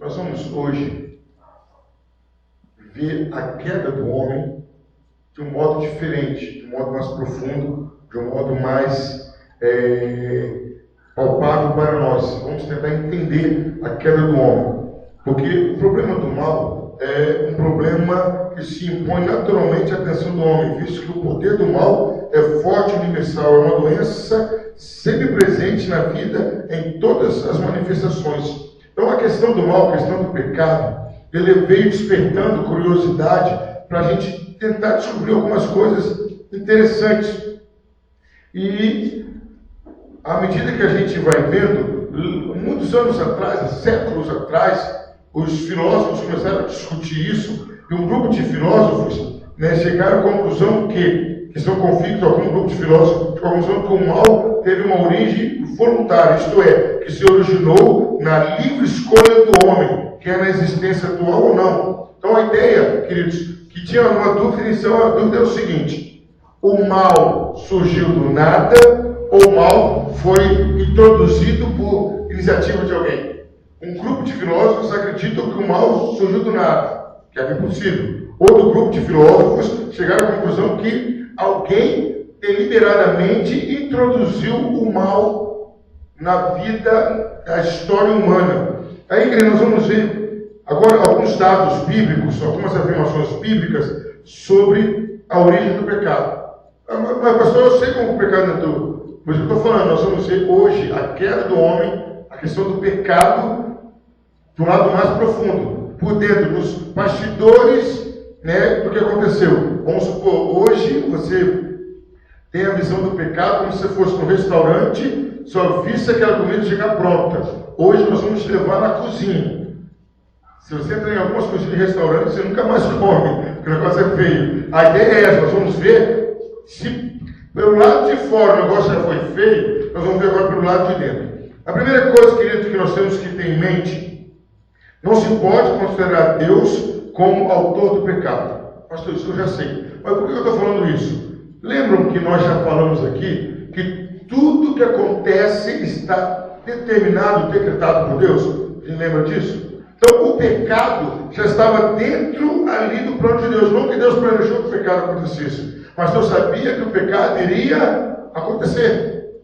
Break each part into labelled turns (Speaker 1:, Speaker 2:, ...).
Speaker 1: Nós vamos hoje ver a queda do homem de um modo diferente, de um modo mais profundo, de um modo mais palpável para nós. Vamos tentar entender a queda do homem. Porque o problema do mal é um problema que se impõe naturalmente à atenção do homem, visto que o poder do mal é forte e universal, é uma doença sempre presente na vida em todas as manifestações. Então a questão do mal, a questão do pecado, ele veio despertando curiosidade para a gente tentar descobrir algumas coisas interessantes. E à medida que a gente vai vendo, muitos anos atrás, séculos atrás, os filósofos começaram a discutir isso, e um grupo de filósofos chegaram à conclusão que são convictos, algum grupo de filósofos, à conclusão que o mal teve uma origem voluntária, isto é, que se originou na livre escolha do homem, quer na existência atual ou não. Então a ideia, queridos, que tinha uma dúvida inicial, a dúvida é o seguinte: o mal surgiu do nada ou o mal foi introduzido por iniciativa de alguém? Um grupo de filósofos acreditam que o mal surgiu do nada, que é impossível. Outro grupo de filósofos chegaram à conclusão que alguém deliberadamente introduziu o mal na vida, na história humana. Aí, nós vamos ver agora alguns dados bíblicos, algumas afirmações bíblicas sobre a origem do pecado. Mas, pastor, eu sei como o pecado entrou. Por isso que eu estou falando, nós vamos ver hoje a queda do homem, a questão do pecado, do lado mais profundo, por dentro, nos bastidores, do que aconteceu. Vamos supor, hoje você tem a visão do pecado como se você fosse no restaurante, só visse aquela comida chegar pronta. Hoje nós vamos te levar na cozinha. Se você entrar em algumas cozinhas de restaurante, você nunca mais come, porque o negócio é feio. A ideia é essa, nós vamos ver se pelo lado de fora o negócio já foi feio, nós vamos ver agora pelo lado de dentro. A primeira coisa, querido, que nós temos que ter em mente: não se pode considerar Deus como autor do pecado. Pastor, isso eu já sei. Mas por que eu estou falando isso? Lembram que nós já falamos aqui que tudo que acontece está determinado, decretado por Deus? Você lembra disso? Então o pecado já estava dentro ali do plano de Deus. Não que Deus planejou que o pecado acontecesse, mas Deus sabia que o pecado iria acontecer.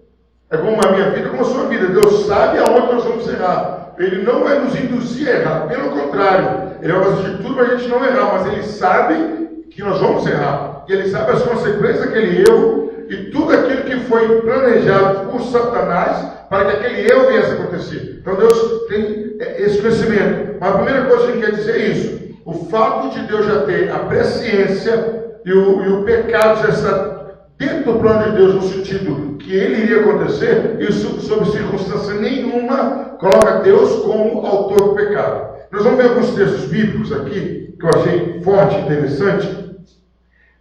Speaker 1: É como a minha vida, como a sua vida. Deus sabe aonde nós vamos errar. Ele não vai nos induzir a errar, pelo contrário, Ele vai fazer de tudo para a gente não errar, mas Ele sabe que nós vamos errar, e Ele sabe as consequências daquele erro, e tudo aquilo que foi planejado por Satanás, para que aquele erro viesse a acontecer. Então Deus tem esse conhecimento. Mas a primeira coisa que ele quer dizer é isso: o fato de Deus já ter a presciência, e o pecado já está dentro do plano de Deus, no sentido que ele iria acontecer, isso sob circunstância nenhuma coloca Deus como autor do pecado. Nós vamos ver alguns textos bíblicos aqui, que eu achei forte e interessante.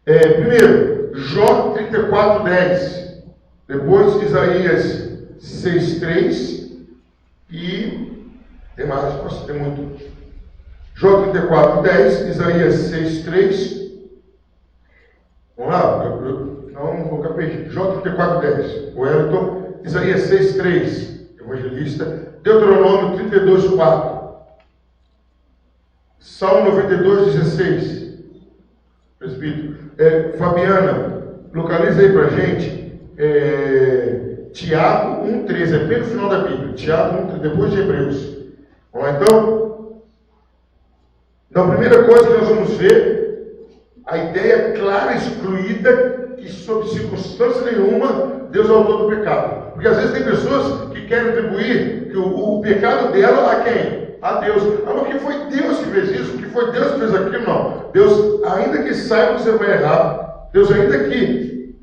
Speaker 1: Primeiro, Jó 34:10, depois Isaías 6:3, e tem mais, nossa, tem muito. Jó 34:10, Isaías 6:3. Vamos lá, não vou ficar perdido. Jó 34:10, o Elton. Isaías 6:3, evangelista. Deuteronômio 32:4. Salmo 92:16. Presbítero. Fabiana, localiza aí pra gente. Tiago 1:13, é bem no final da Bíblia. Tiago 1:13, depois de Hebreus. Vamos lá então? Então, a primeira coisa que nós vamos ver, a ideia clara, excluída, que sob circunstância nenhuma Deus é o autor do pecado. Porque às vezes tem pessoas que querem atribuir o pecado dela a quem? A Deus. Mas que foi Deus que fez isso, que foi Deus que fez aquilo, não. Deus, ainda que saiba que você vai errar, Deus, ainda que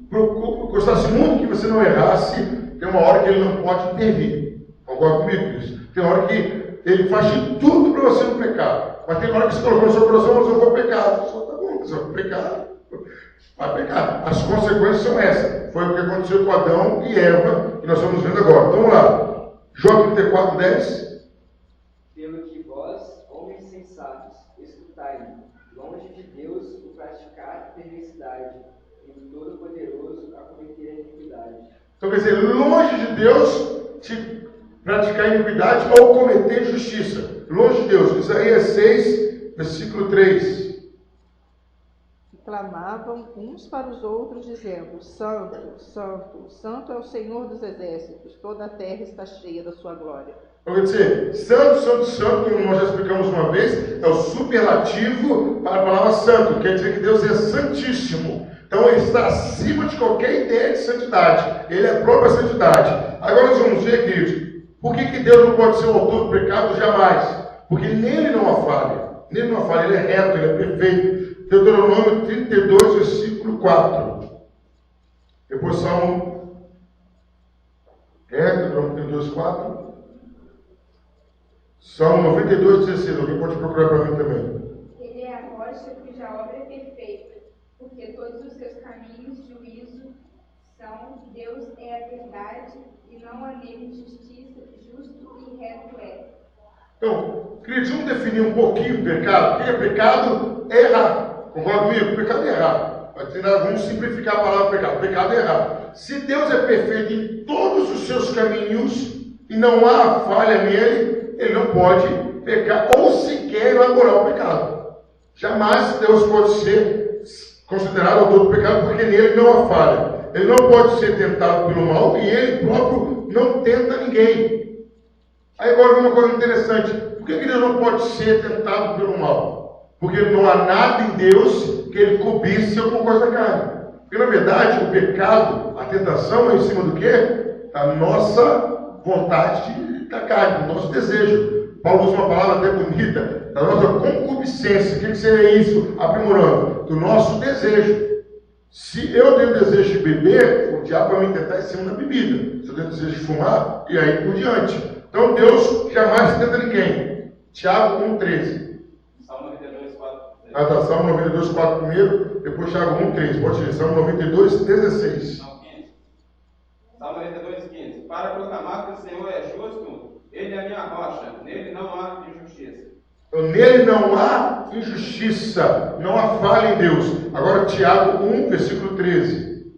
Speaker 1: gostasse muito que você não errasse, tem uma hora que Ele não pode intervir. Concorda comigo nisso? Tem hora que Ele faz de tudo para você não pecar. Mas tem hora que você colocou no seu coração, mas eu vou pecar. Só tá bom, você vai pecar. Vai pecar. As consequências são essas. Foi o que aconteceu com Adão e Eva, que nós estamos vendo agora. Então vamos lá. Jó 34:10.
Speaker 2: Pelo que vós, homens sensatos, escutai, longe de Deus o praticar perversidade, e do Todo-Poderoso a cometer a iniquidade.
Speaker 1: Então quer dizer, longe de Deus te praticar iniquidade ou cometer injustiça. longe de Deus. Isaías 6, versículo 3.
Speaker 3: E clamavam uns para os outros, dizendo: Santo, Santo, Santo é o Senhor dos exércitos, toda a terra está cheia da sua glória.
Speaker 1: Então, quer dizer, santo, santo, santo, como nós já explicamos uma vez, é o superlativo para a palavra santo. Quer dizer que Deus é santíssimo. Então ele está acima de qualquer ideia de santidade. Ele é a própria santidade. Agora nós vamos ver, queridos, por que Deus não pode ser o autor do pecado jamais? Porque nele não há falha. Nele não há falha, ele é reto, ele é perfeito. Deuteronômio 32, versículo 4. Depois Salmo... Deuteronômio 32, 4. Salmo 92, 16. Alguém pode procurar para mim também.
Speaker 4: Ele é a rocha cuja obra é perfeita, porque todos os seus caminhos de juízo são. Deus é a verdade, e não há nele justiça, justo e reto é.
Speaker 1: Então, queridos, vamos definir um pouquinho o pecado. O que é pecado? É errar. Concorda comigo? O pecado é errar. Vamos simplificar a palavra pecado. O pecado é errar. Se Deus é perfeito em todos os seus caminhos e não há falha nele, ele não pode pecar ou sequer elaborar o pecado. Jamais Deus pode ser considerado autor do pecado, porque nele não há falha. Ele não pode ser tentado pelo mal e ele próprio não tenta ninguém. Aí agora vem uma coisa interessante. Por que Deus não pode ser tentado pelo mal? Porque não há nada em Deus que ele cobice alguma coisa da carne. Porque na verdade o pecado, a tentação é em cima do quê? Da nossa vontade da carne, do nosso desejo. Paulo usa uma palavra até bonita, da nossa concupiscência. O que seria isso? Aprimorando. Do nosso desejo. Se eu tenho desejo de beber, o diabo vai me tentar em cima da bebida. Se eu tenho desejo de fumar, e aí por diante. Então Deus jamais tenta ninguém. Tiago 1,13.
Speaker 5: Salmo 92, 4.
Speaker 1: Salmo 92, 4 primeiro, depois Tiago 1,13. Pode ser, Salmo 92, 16.
Speaker 5: Não, 15. Salmo 92, 15. Para proclamar que o Senhor é justo, ele é a minha rocha, nele não há injustiça.
Speaker 1: Então, nele não há injustiça, não há falha em Deus. Agora Tiago 1, versículo 13.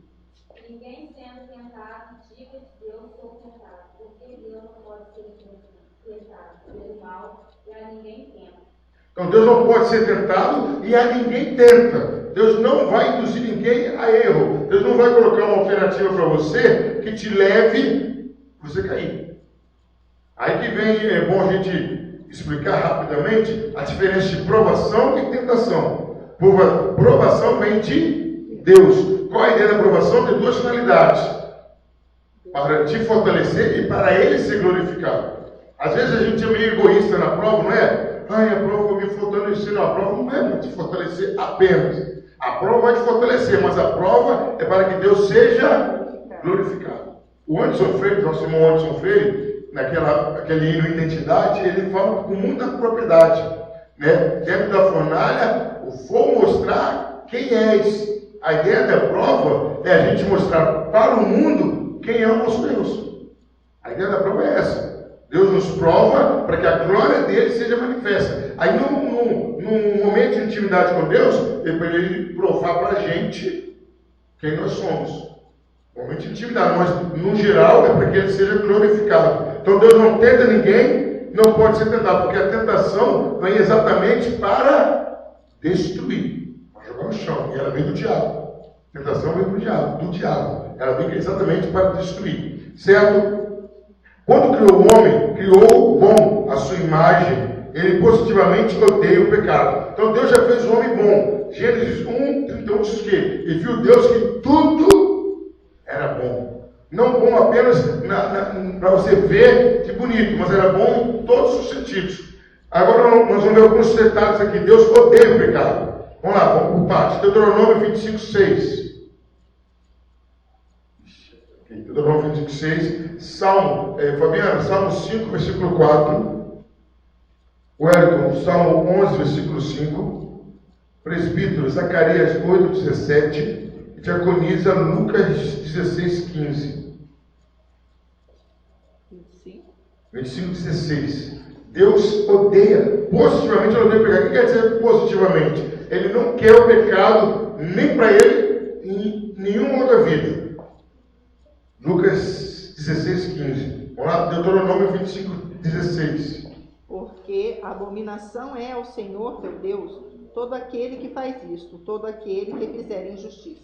Speaker 6: Ninguém sendo tentado, diga que eu sou tentado, porque Deus não pode ser tentado pelo mal, e a ninguém tenta.
Speaker 1: Então Deus não pode ser tentado e a ninguém tenta. Deus não vai induzir ninguém a erro. Deus não vai colocar uma alternativa para você que te leve a você cair. Aí que vem, é bom a gente explicar rapidamente a diferença de provação e tentação. Provação vem de Deus. Qual a ideia da provação? Tem duas finalidades: para te fortalecer e para ele ser glorificado. Às vezes a gente é meio egoísta na prova, não é? A prova vai me fortalecer. Não, a prova não é para te fortalecer apenas. A prova vai te fortalecer, mas a prova é para que Deus seja glorificado. O Anderson Freire, nosso irmão Anderson Freire, naquele hino Identidade, ele fala com muita propriedade, né? Dentro da fornalha, vou mostrar quem és. A ideia da prova é a gente mostrar para o mundo quem é o nosso Deus. A ideia da prova é essa. Deus nos prova para que a glória dele seja manifesta. Aí, num momento de intimidade com Deus, ele provar para a gente quem nós somos. Momento de intimidade, mas no geral é para que ele seja glorificado. Então Deus não tenta ninguém, não pode ser tentado, porque a tentação vem exatamente para destruir, para jogar no chão, e ela vem do diabo. A tentação vem do diabo. Ela vem exatamente para destruir, certo? Quando criou o homem, criou o bom, a sua imagem. Ele positivamente odeia o pecado. Então Deus já fez o homem bom. Gênesis 1, 31 diz que e viu Deus que tudo era bom. Não bom apenas para você ver que bonito, mas era bom em todos os sentidos. Agora nós vamos ver alguns detalhes aqui. Deus odeia o pecado. Vamos lá, vamos por partes. Deuteronômio 25, 6. Deuteronômio 25, 6. Salmo, Fabiano, Salmo 5, versículo 4. Wellington, Salmo 11, versículo 5. Presbítero, Zacarias 8, 17. E diaconisa, Lucas 16, 15. 25, 16. Deus odeia, positivamente ele odeia o pecado. O que quer dizer positivamente? Ele não quer o pecado nem para ele, em nenhuma outra vida. Lucas 16, 15. Vamos lá, Deuteronômio 25, 16.
Speaker 3: Porque abominação é ao Senhor teu Deus todo aquele que faz isto, todo aquele que fizer injustiça.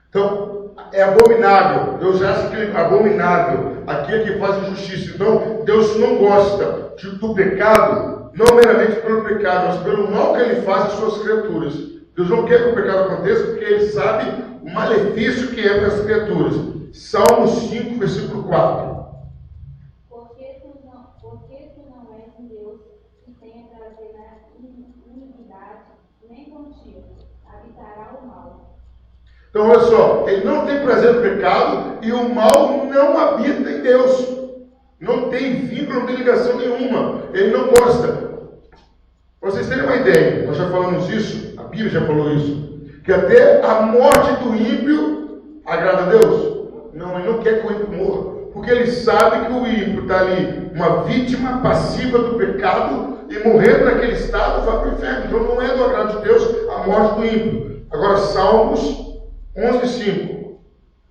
Speaker 1: Então, é abominável. Deus acha que é abominável aquele que faz injustiça. Então, Deus não gosta do pecado, não meramente pelo pecado, mas pelo mal que ele faz às suas criaturas. Deus não quer que o pecado aconteça porque ele sabe o malefício que é para as criaturas. Salmos 5, versículo 4.
Speaker 6: Porque tu não és um Deus que tenha prazer na iniquidade, nem contigo habitará o mal.
Speaker 1: Então, olha só, ele não tem prazer no pecado e o mal não habita em Deus. Não tem vínculo, não tem ligação nenhuma. Ele não gosta. Para vocês terem uma ideia, nós já falamos isso, a Bíblia já falou isso, que até a morte do ímpio agrada a Deus. Não, ele não quer que o ímpio morra, porque ele sabe que o ímpio está ali, uma vítima passiva do pecado, e morrendo naquele estado vai para o inferno. Então não é do agrado de Deus a morte do ímpio. Agora, Salmos 11:5.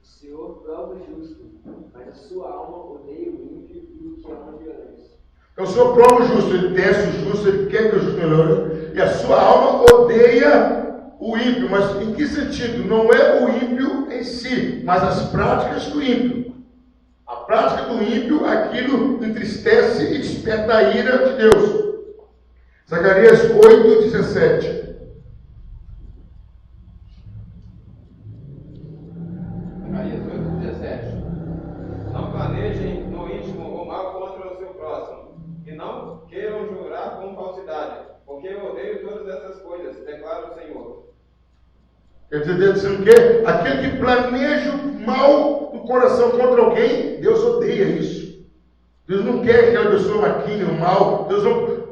Speaker 2: O Senhor prova o justo, mas a sua alma odeia o ímpio e o que ama a violência.
Speaker 1: Então o Senhor prova o justo, ele testa o justo, ele quer que o justo melhore, e a sua alma odeia o ímpio. Mas em que sentido? Não é o ímpio em si, mas as práticas do ímpio. A prática do ímpio, aquilo entristece e desperta a ira de Deus. Zacarias 8:17.
Speaker 5: Zacarias 8:17. Não planejem no íntimo o mal contra o seu próximo, e não queiram jurar com falsidade, porque eu odeio todas essas coisas, declara o Senhor.
Speaker 1: Quer dizer, Deus dizendo que aquele que planeja o mal no coração contra alguém, Deus odeia isso. Deus não quer que aquela pessoa maquine o mal.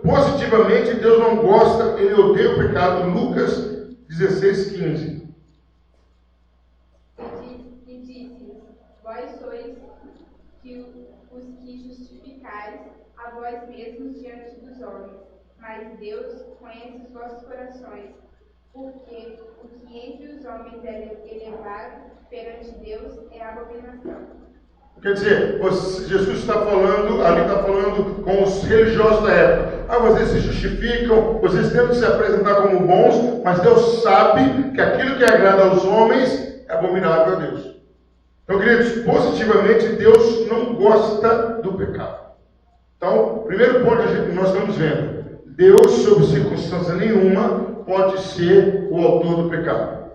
Speaker 1: Positivamente, Deus não gosta, ele odeia o pecado. Lucas 16:15.
Speaker 4: E disse-lhes: vós sois os que justificais a vós mesmos diante dos homens, mas Deus conhece os vossos corações, porque o que entre os homens é elevado perante Deus é abominação.
Speaker 1: Quer dizer, Jesus está falando, ali está falando com os religiosos da época. Vocês se justificam, vocês tentam se apresentar como bons, mas Deus sabe que aquilo que agrada aos homens é abominável a Deus. Então, queridos, positivamente, Deus não gosta do pecado. Então, primeiro ponto que nós estamos vendo, Deus, sob circunstância nenhuma, pode ser o autor do pecado.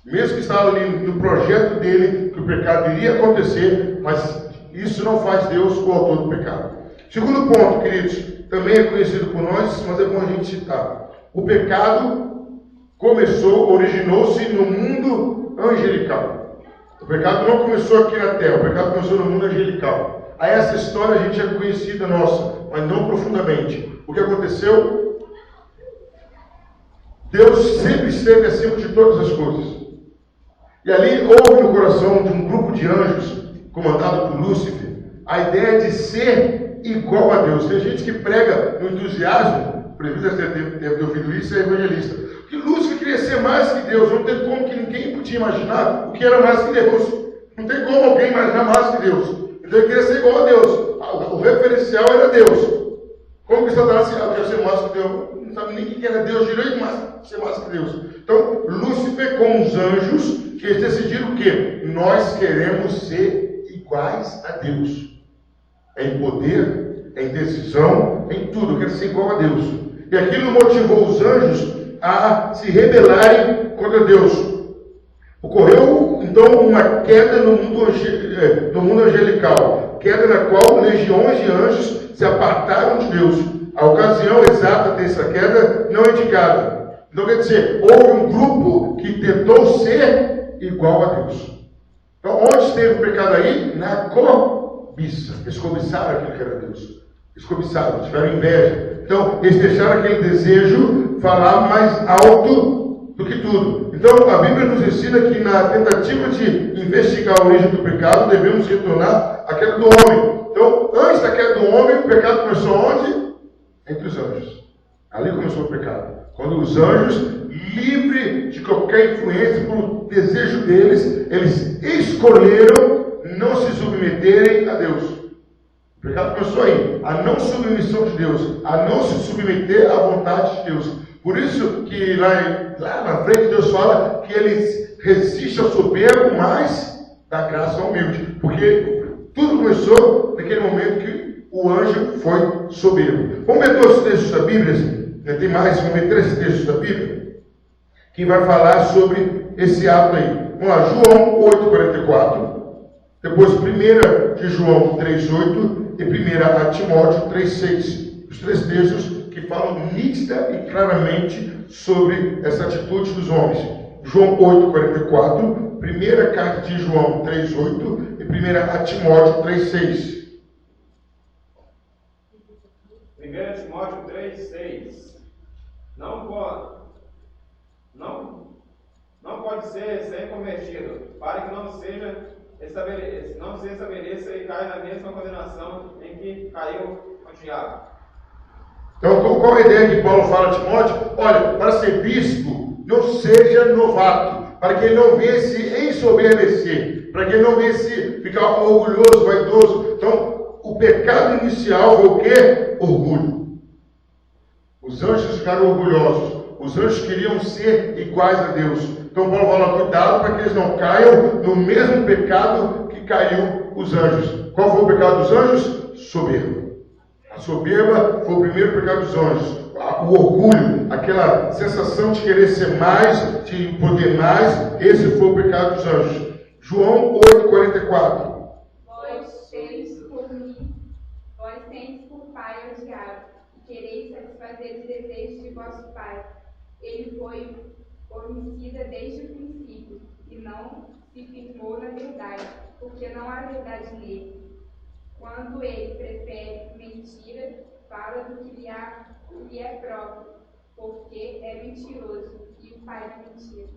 Speaker 1: Mesmo que estava ali no projeto dele, que o pecado iria acontecer, mas isso não faz Deus o autor do pecado. Segundo ponto, queridos, também é conhecido por nós, mas é bom a gente citar. O pecado originou-se no mundo angelical. O pecado não começou aqui na terra, o pecado começou no mundo angelical. Aí essa história a gente é conhecida nossa, mas não profundamente. O que aconteceu? Deus sempre esteve acima de todas as coisas. E ali houve no coração de um grupo de anjos, comandado por Lúcifer, a ideia de ser igual a Deus. Tem gente que prega no entusiasmo, o presbítero deve ter ouvido isso, é evangelista, que Lúcifer queria ser mais que Deus. Não tem como que ninguém podia imaginar o que era mais que Deus. Não tem como alguém imaginar mais que Deus. Então ele queria ser igual a Deus. O referencial era Deus. Como que Satanás quer ser mais que Deus? Não sabe nem o que era Deus direito, mas ser mais que Deus. Então, Lúcifer com os anjos, que eles decidiram o quê? Nós queremos ser iguais a Deus. Em poder, em decisão, em tudo. Eu quero ser igual a Deus. E aquilo motivou os anjos a se rebelarem contra Deus. Ocorreu, então, uma queda no mundo angelical. Queda na qual legiões de anjos se apartaram de Deus. A ocasião exata dessa queda não é indicada. Então, quer dizer, houve um grupo que tentou ser igual a Deus. Então, onde esteve o pecado aí? Na cobiça. Eles cobiçaram aquilo que era Deus. Eles cobiçaram, tiveram inveja. Então, eles deixaram aquele desejo falar mais alto do que tudo. Então, a Bíblia nos ensina que na tentativa de investigar a origem do pecado, devemos retornar à queda do homem. Então, antes da queda do homem, o pecado começou onde? Entre os anjos. Ali começou o pecado. Quando os anjos, livre de qualquer influência pelo desejo deles, eles escolheram não se submeterem a Deus. O O pecado começou aí, a não submissão de Deus, a não se submeter à vontade de Deus. Por isso que lá na frente Deus fala que ele resiste ao soberbo, mas dá graça ao humilde. Porque tudo começou naquele momento que o anjo foi soberbo. Vamos ver todos os textos da Bíblia? Tem mais, vamos ver 3 textos da Bíblia que vai falar sobre esse ato aí. Vamos lá, João 8,44. Depois 1 de João 3,8 e 1 Timóteo 3,6. Os 3 textos que falam nítida e claramente sobre essa atitude dos homens. João 8,44, 1 carta de João 3,8 e 1 Timóteo 3,6.
Speaker 5: 1 Timóteo 3,6. Não pode ser sem convertido, para que não se estabeleça e caia na mesma condenação em que caiu o diabo.
Speaker 1: Então, qual a ideia que Paulo fala a Timóteo? Olha, para ser bispo, não seja novato, para que ele não venha se ensoberbecer, para que ele não venha se ficar orgulhoso, vaidoso. Então, o pecado inicial foi o quê? Orgulho. Os anjos ficaram orgulhosos. Os anjos queriam ser iguais a Deus. Então Paulo fala, cuidado para que eles não caiam no mesmo pecado que caiu os anjos. Qual foi o pecado dos anjos? Soberba. A soberba foi o primeiro pecado dos anjos. O orgulho, aquela sensação de querer ser mais, de poder mais, esse foi o pecado dos anjos. João 8,44.
Speaker 4: Vós tendes por pai o diabo, e quereis satisfazer os desejos de vosso pai. Ele foi homicida desde o princípio, e não se firmou na verdade, porque não há verdade nele. Quando ele prefere mentira, fala do que lhe é próprio, porque é mentiroso, e o pai da mentira.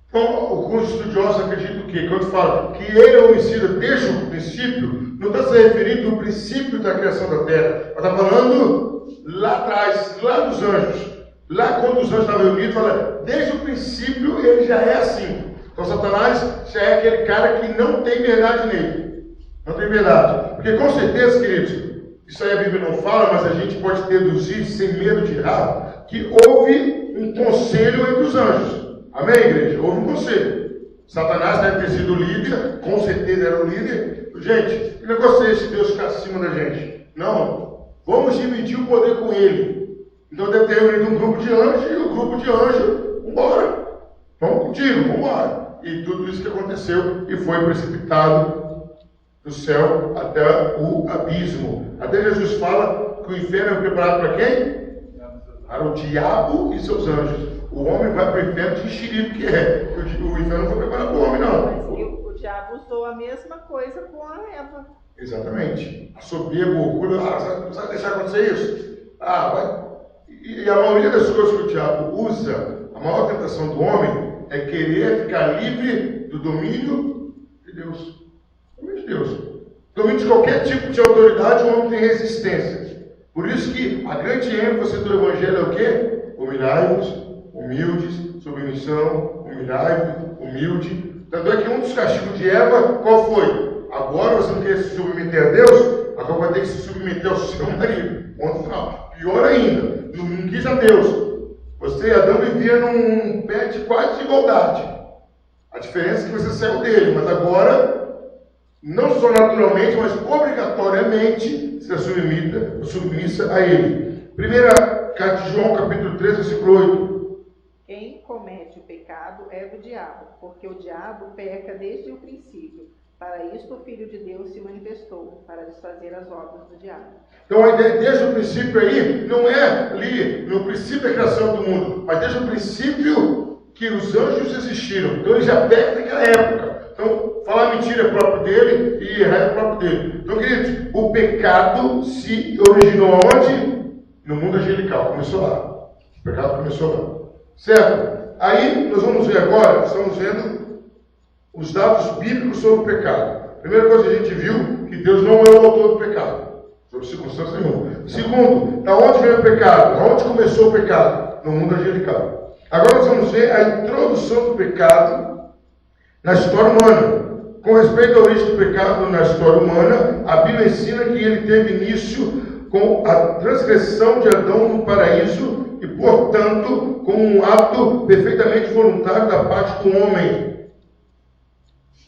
Speaker 1: Então, alguns estudiosos acreditam que, quando fala que ele é homicida desde o princípio, não está se referindo ao princípio da criação da terra, mas está falando lá atrás, lá dos anjos. Lá quando os anjos estavam reunidos, fala, desde o princípio ele já é assim. Então Satanás já é aquele cara que não tem verdade nele. Não tem verdade. Porque com certeza, queridos, isso aí a Bíblia não fala, mas a gente pode deduzir, sem medo de errar, que houve um conselho entre os anjos. Amém, igreja? Houve um conselho. Satanás deve ter sido o líder, com certeza era o líder. Gente, que negócio é esse de Deus ficar acima da gente? Não. Vamos dividir o poder com ele. Então deve ter reunido um grupo de anjos, e o grupo de anjos, vambora. Vamos contigo, vambora. E tudo isso que aconteceu, e foi precipitado do céu até o abismo. Até Jesus fala que o inferno é preparado para quem? Para o diabo e seus anjos. O homem vai para o inferno de enxerido que é. O inferno não foi preparado para o homem, não.
Speaker 3: Mas o diabo usou a mesma coisa com a Eva.
Speaker 1: Exatamente. A soberba, o orgulho, você vai deixar acontecer isso? Vai. E a maioria das coisas que o diabo usa, a maior tentação do homem é querer ficar livre do domínio de Deus. Domínio de Deus. Domínio de qualquer tipo de autoridade, o homem tem resistência. Por isso que a grande ênfase do Evangelho é o quê? Humilhai-vos, humildes, submissão, humilhai-vos, humilde. Tanto é que um dos castigos de Eva, qual foi? Agora você não quer se submeter a Deus, agora vai ter que se submeter ao seu marido. Ponto final. Pior ainda, não quis a Deus. Você e Adão vivia num pé de quase de igualdade. A diferença é que você saiu dele, mas agora, não só naturalmente, mas obrigatoriamente, você é submissa a ele. Primeira carta de João, capítulo 3, versículo 8.
Speaker 3: Quem comete o pecado é do diabo, porque o diabo peca desde o princípio. Para isto o Filho de Deus se manifestou, para desfazer as obras do diabo.
Speaker 1: Então a ideia desde o princípio aí, não é ali no princípio da criação do mundo, mas desde o princípio que os anjos existiram. Então ele já pega naquela época. Então falar mentira é próprio dele e errar é próprio dele. Então, queridos, o pecado se originou onde? No mundo angelical. Começou lá. O pecado começou lá. Certo? Aí nós vamos ver agora, estamos vendo os dados bíblicos sobre o pecado. Primeira coisa que a gente viu, que Deus não é o autor do pecado, sobre circunstância nenhuma. Segundo, da onde veio o pecado? Da onde começou o pecado? No mundo angelical. Agora nós vamos ver a introdução do pecado na história humana. Com respeito à origem do pecado na história humana, a Bíblia ensina que ele teve início com a transgressão de Adão no paraíso e, portanto, com um ato perfeitamente voluntário da parte do homem.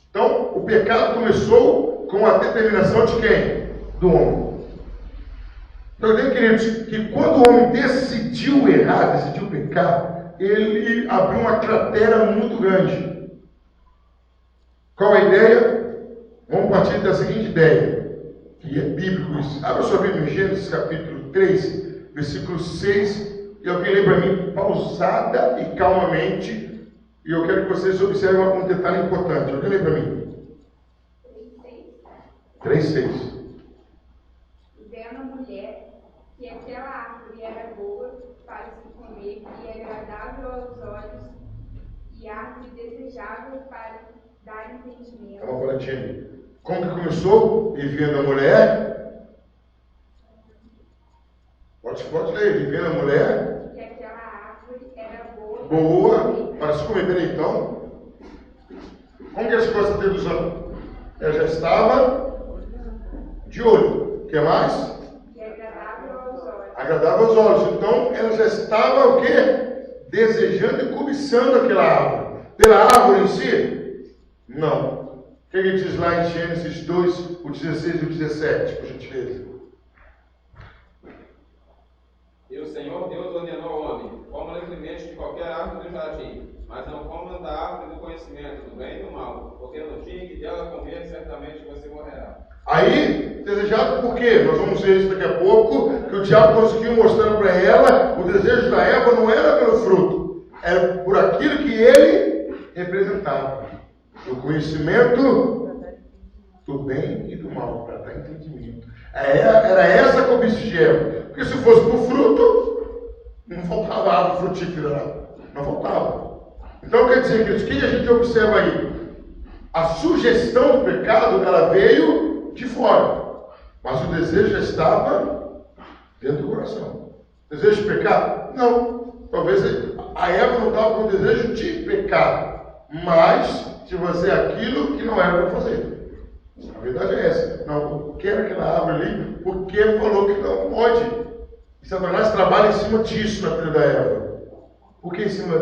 Speaker 1: Então, o pecado começou com a determinação de quem? Do homem. Então, eu tenho, queridos, que quando o homem decidiu errar, decidiu pecar, ele abriu uma cratera muito grande. Qual a ideia? Vamos partir da seguinte ideia, que é bíblico isso. Abra sua Bíblia em Gênesis capítulo 3, versículo 6, e alguém lê para mim, pausada e calmamente, e eu quero que vocês observem um detalhe importante. Alguém lê para mim? 3:6.
Speaker 4: Vendo a mulher que aquela árvore era boa para se comer e agradável aos olhos, e árvore desejável para dar entendimento.
Speaker 1: Dá uma paradinha ali. Como que começou? E vendo a mulher. Pode ler. E vendo a mulher.
Speaker 4: Que aquela árvore era boa.
Speaker 1: Boa. Para se comer. Peraí, então. Como que ela chegou a essa dedução? Ela já estava de olho. O que mais?
Speaker 4: E agradável aos olhos.
Speaker 1: Agradável aos olhos. Então, ela já estava o quê? Desejando e cobiçando aquela árvore. Pela árvore em si? Não. O que ele diz lá em Gênesis 2, o 16 e o 17, por gentileza?
Speaker 5: E o Senhor Deus ordenou ao homem: coma livremente de qualquer árvore do jardim, mas não coma da árvore do conhecimento, do bem e do mal, porque no dia em que dela comer, certamente você morrerá.
Speaker 1: Aí, desejado por quê? Nós vamos ver isso daqui a pouco, que o diabo conseguiu mostrar para ela, o desejo da Eva não era pelo fruto, era por aquilo que ele representava. O conhecimento do bem e do mal, para dar entendimento. Era essa cobiça de Eva. Porque se fosse por fruto, não faltava árvore frutífera lá. Não faltava. Então quer dizer que o que a gente observa aí? A sugestão do pecado, ela veio de fora. Mas o desejo já estava dentro do coração. Desejo de pecar? Não. Talvez a Eva não estava com desejo de pecar. Mas de fazer aquilo que não era para fazer. A verdade é essa. Não, eu quero aquela árvore ali, porque falou que não pode. E Satanás trabalha em cima disso na vida da Eva. Porque em cima,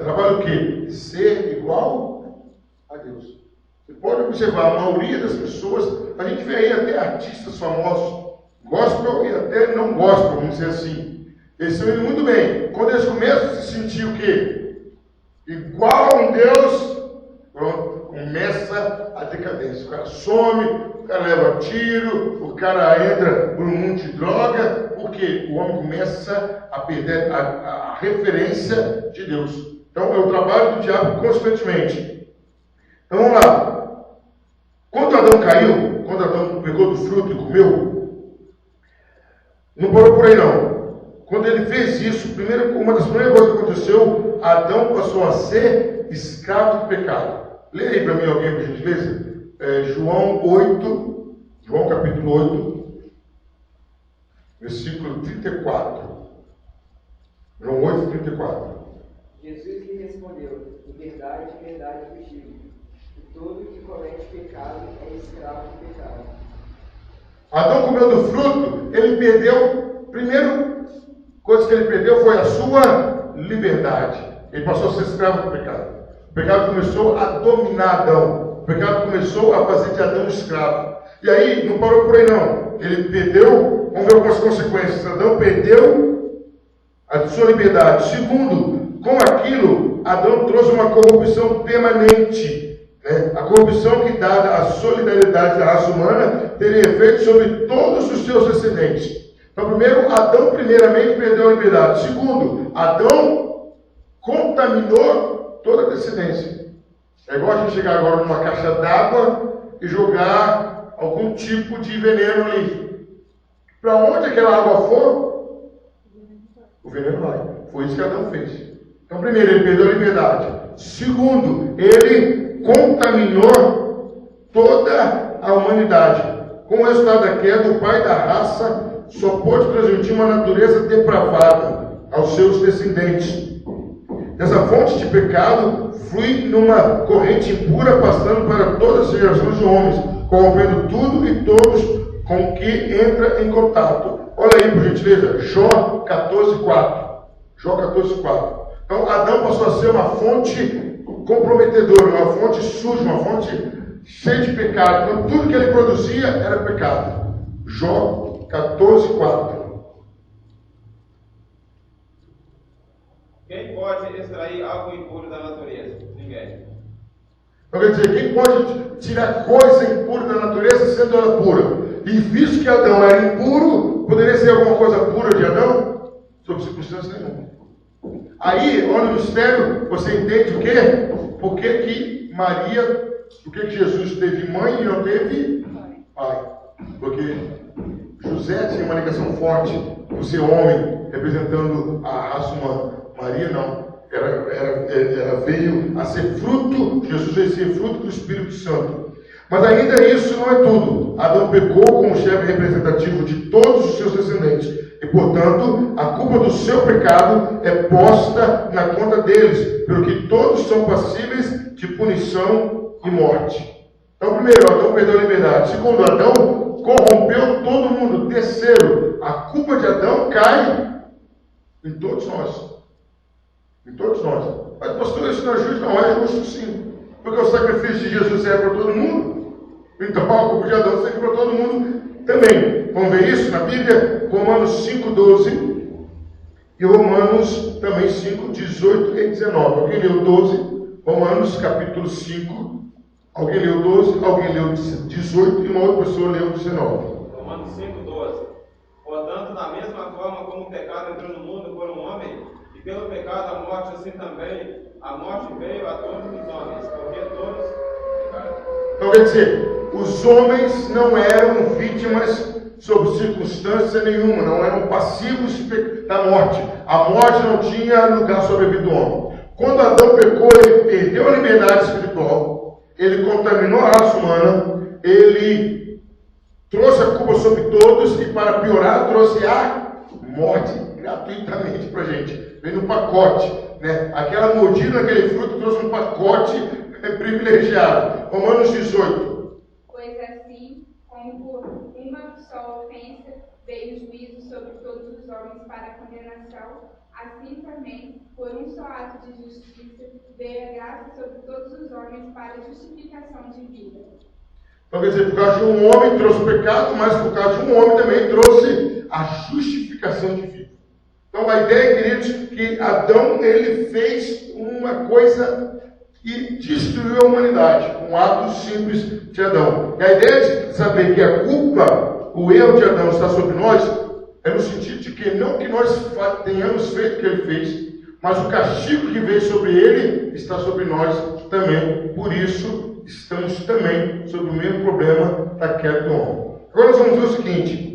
Speaker 1: trabalha o quê? Ser igual a Deus. Você pode observar, a maioria das pessoas, a gente vê aí até artistas famosos, gospel e até não gospel, vamos dizer assim. Eles estão indo muito bem. Quando eles começam a se sentir o quê? Igual a um Deus, pronto, começa a decadência. O cara some, o cara leva tiro, o cara entra por um monte de droga, porque o homem começa a perder a referência de Deus. Então é o trabalho do diabo constantemente. Então vamos lá. Quando Adão caiu, quando Adão pegou do fruto e comeu, não parou por aí não. Quando ele fez isso, uma das primeiras coisas que aconteceu, Adão passou a ser escravo do pecado. Leia aí para mim alguém, por gentileza. João capítulo 8, versículo 34. João 8, 34.
Speaker 2: Jesus lhe respondeu: em verdade vos digo, que todo que comete pecado é escravo do pecado.
Speaker 1: Adão comeu do fruto, ele perdeu, primeiro coisa que ele perdeu foi a sua liberdade. Ele passou a ser escravo do pecado. O pecado começou a dominar Adão. O pecado começou a fazer de Adão escravo. E aí, não parou por aí não. Ele perdeu, vamos ver algumas consequências. Adão perdeu a sua liberdade. Segundo, com aquilo, Adão trouxe uma corrupção permanente. A corrupção que, dada a solidariedade da raça humana, teria efeito sobre todos os seus descendentes. Então, primeiro, Adão primeiramente perdeu a liberdade. Segundo, Adão contaminou toda a descendência. É igual a gente chegar agora numa caixa d'água e jogar algum tipo de veneno ali. Para onde aquela água for, o veneno vai. Foi isso que Adão fez. Então, primeiro, ele perdeu a liberdade. Segundo, ele contaminou toda a humanidade. Com o resultado da queda, o pai da raça só pôde transmitir uma natureza depravada aos seus descendentes. Dessa fonte de pecado flui numa corrente impura, passando para todas as gerações de homens, corrompendo tudo e todos com que entra em contato. Olha aí, por gentileza, Jó 14:4. Jó 14:4. Então, Adão passou a ser uma fonte comprometedora, uma fonte suja, uma fonte cheia de pecado. Então, tudo que ele produzia era pecado. Jó 14:4.
Speaker 5: Quem pode extrair algo impuro da natureza? Ninguém.
Speaker 1: Então, quer dizer, quem pode tirar coisa impura da natureza sendo ela pura? E visto que Adão era impuro, poderia ser alguma coisa pura de Adão? Sob circunstância nenhuma. Aí, olha o mistério, você entende o quê? Por que Jesus teve mãe e não teve pai? Porque José tinha uma ligação forte por ser homem, representando a raça humana. Maria não. Ela veio a ser fruto, Jesus veio a ser fruto do Espírito Santo. Mas ainda isso não é tudo. Adão pecou como chefe representativo de todos os seus descendentes. E, portanto, a culpa do seu pecado é posta na conta deles, pelo que todos são passíveis de punição e morte. Então, primeiro, Adão perdeu a liberdade. Segundo, Adão corrompeu todo mundo. Terceiro, a culpa de Adão cai em todos nós. Em todos nós. Mas, pastor, isso não é justo? Não, é justo sim. Porque o sacrifício de Jesus serve para todo mundo. Então, a culpa de Adão serve para todo mundo também. Vamos ver isso na Bíblia? Romanos 5:12 e Romanos também 5:18 e 19. Alguém leu 12? Romanos capítulo 5. Alguém leu 12, alguém leu 18 e uma outra pessoa leu 19.
Speaker 5: Romanos 5:12. Portanto, da mesma forma como o pecado entrou no mundo por um homem, e pelo pecado a morte, assim também a morte veio a todos os homens, porque todos pecaram.
Speaker 1: Então, quer dizer, os homens não eram vítimas sob circunstância nenhuma, não eram passivos da morte. A morte não tinha lugar sobre a vida do homem. Quando Adão pecou, ele perdeu a liberdade espiritual, ele contaminou a raça humana, ele trouxe a culpa sobre todos e, para piorar, trouxe a morte gratuitamente para a gente. Veio no pacote, né? Aquela mordida naquele fruto trouxe um pacote privilegiado. Romanos 18.
Speaker 4: Pois assim, como por uma só ofensa veio o juízo sobre todos os homens para a condenação, assim também, por um só ato de justiça, veio a graça sobre todos os homens para a justificação de vida.
Speaker 1: Então, quer dizer, por causa de um homem trouxe o pecado, mas por causa de um homem também trouxe a justificação de vida. Então, a ideia, queridos, que Adão, ele fez uma coisa que destruiu a humanidade, um ato simples de Adão. E a ideia de saber que a culpa, o erro de Adão está sobre nós, é no sentido de que não que nós tenhamos feito o que ele fez, mas o castigo que veio sobre ele está sobre nós também. Por isso, estamos também sob o mesmo problema da queda do homem. Agora nós vamos ver o seguinte: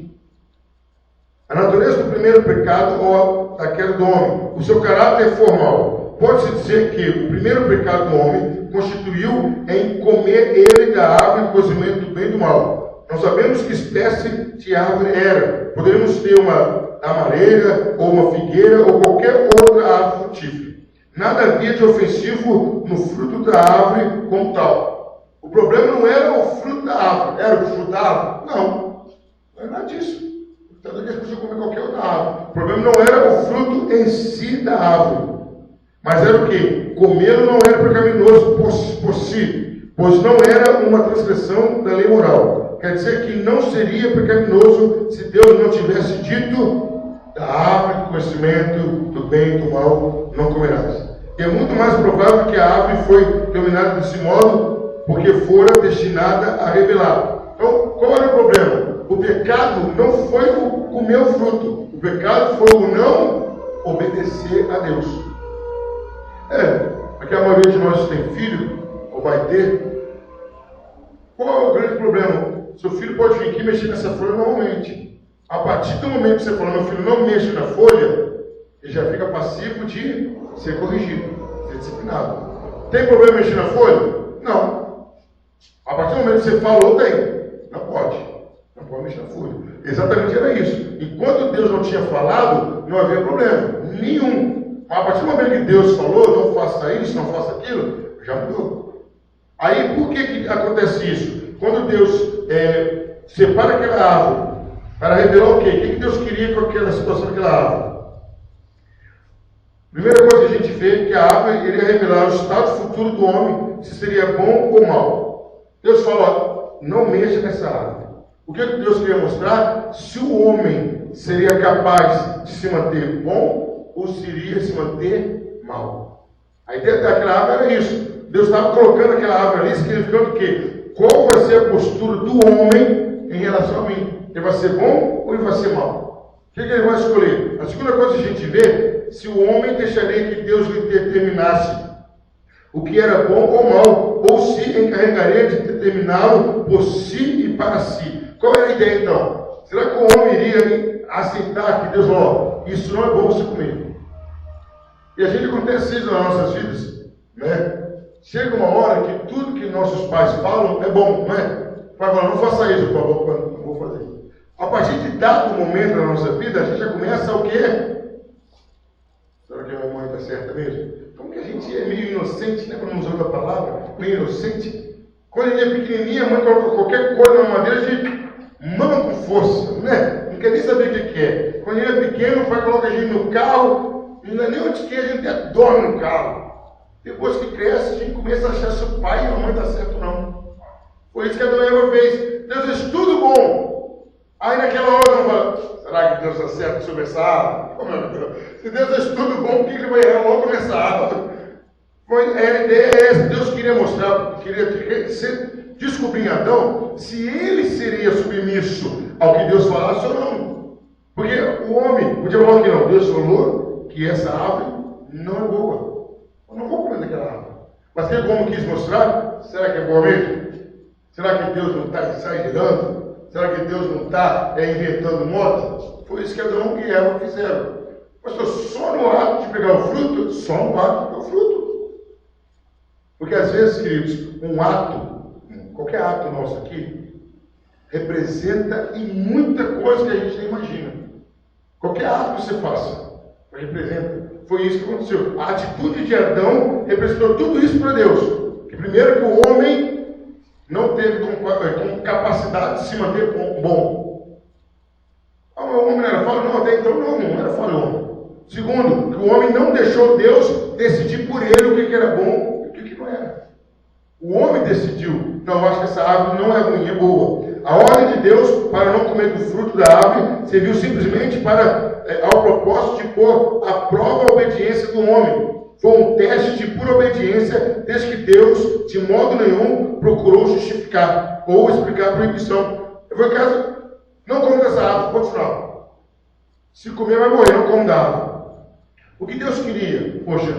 Speaker 1: a natureza do primeiro pecado ou da queda do homem, o seu caráter formal. Pode-se dizer que o primeiro pecado do homem constituiu em comer ele da árvore do conhecimento do bem e do mal. Não sabemos que espécie de árvore era. Poderíamos ter uma amareira, ou uma figueira, ou qualquer outra árvore frutífera. Nada havia de ofensivo no fruto da árvore como tal. O problema não era o fruto da árvore. Era o fruto da árvore? Não. Não era nada disso. Tanto que eles podiam comer qualquer outra árvore. O problema não era o fruto em si da árvore. Mas era o quê? Comê-lo não era pecaminoso por si, pois não era uma transgressão da lei moral. Quer dizer que não seria pecaminoso se Deus não tivesse dito: da árvore do conhecimento do bem e do mal não comerás. E é muito mais provável que a árvore foi denominada desse modo porque fora destinada a revelar. Então, qual era o problema? O pecado não foi o comer o fruto. O pecado foi o não obedecer a Deus. Aqui a maioria de nós tem filho, ou vai ter. Qual é o grande problema? Seu filho pode vir aqui e mexer nessa folha normalmente. A partir do momento que você fala: meu filho, não mexe na folha, ele já fica passivo de ser corrigido, ser disciplinado. Tem problema em mexer na folha? Não. A partir do momento que você falou, tem. Não pode. Não pode mexer na folha. Exatamente era isso. Enquanto Deus não tinha falado, não havia problema nenhum. a partir do momento que Deus falou, não faça isso, não faça aquilo, já mudou. Aí, por que acontece isso? Quando Deus separa aquela árvore, para revelar o quê? O que Deus queria com aquela situação daquela árvore? Primeira coisa que a gente vê é que a árvore iria revelar o estado futuro do homem, se seria bom ou mal. Deus fala, não mexa nessa árvore. O que Deus queria mostrar? Se o homem seria capaz de se manter bom ou seria se manter mal. A ideia daquela árvore era isso. Deus estava colocando aquela árvore ali, significando o quê? Qual vai ser a postura do homem em relação a mim? Ele vai ser bom ou ele vai ser mal? O que ele vai escolher? A segunda coisa que a gente vê, se o homem deixaria que Deus lhe determinasse o que era bom ou mal, ou se encarregaria de determiná-lo por si e para si. Qual era a ideia então? Será que o homem iria aceitar que Deus falou, isso não é bom você comer? E a gente acontece isso nas nossas vidas, né? Chega uma hora que tudo que nossos pais falam é bom, não é? Pai fala, não faça isso, por favor, não vou fazer. A partir de dado momento na nossa vida, a gente já começa o quê? Será que a minha mãe está certa mesmo? Como que a gente é meio inocente, né? Quando não usa a palavra, meio inocente. Quando a gente é pequenininha, a mãe coloca qualquer coisa na madeira, a gente mama com força, né? Não quer nem saber o que é. Quando a gente é pequeno, o pai coloca a gente no carro, não é nem onde que a gente dorme no carro. Depois que cresce, a gente começa a achar se o pai e a mãe está certo ou não. Foi isso que Adão e Eva fez. Deus fez tudo bom. Aí naquela hora não fala, será que Deus está certo sobre essa árvore? Se Deus fez tudo bom, por que ele vai errar logo nessa árvore? A ideia é essa. Deus queria mostrar, queria descobrir em Adão se ele seria submisso ao que Deus falasse ou não. Porque o homem podia falar que não. Deus falou que essa árvore não é boa. Eu não vou comer daquela árvore. Mas que como quis mostrar, será que é boa mesmo? Será que Deus não está exagerando? Será que Deus não está inventando moda? Foi isso que Adão e Eva fizeram. Pastor, só no ato de pegar o fruto? Só no ato de pegar o fruto. Porque às vezes, queridos, um ato, qualquer ato nosso aqui, representa em muita coisa que a gente nem imagina. Qualquer ato que você faça, representa. Foi isso que aconteceu. A atitude de Adão representou tudo isso para Deus. Que primeiro que o homem não teve com capacidade de se manter bom. O homem não era falho? Não, até então não era falho. Segundo, que o homem não deixou Deus decidir por ele o que era bom e o que não era. O homem decidiu. Então, eu acho que essa árvore não é ruim, é boa. A ordem de Deus para não comer do fruto da árvore serviu simplesmente ao propósito de pôr à prova a obediência do homem. Foi um teste de pura obediência, desde que Deus, de modo nenhum, procurou justificar ou explicar a proibição. Eu vou em casa, não como dessa árvore, ponto final. Se comer, vai morrer, não como da árvore. O que Deus queria? Poxa,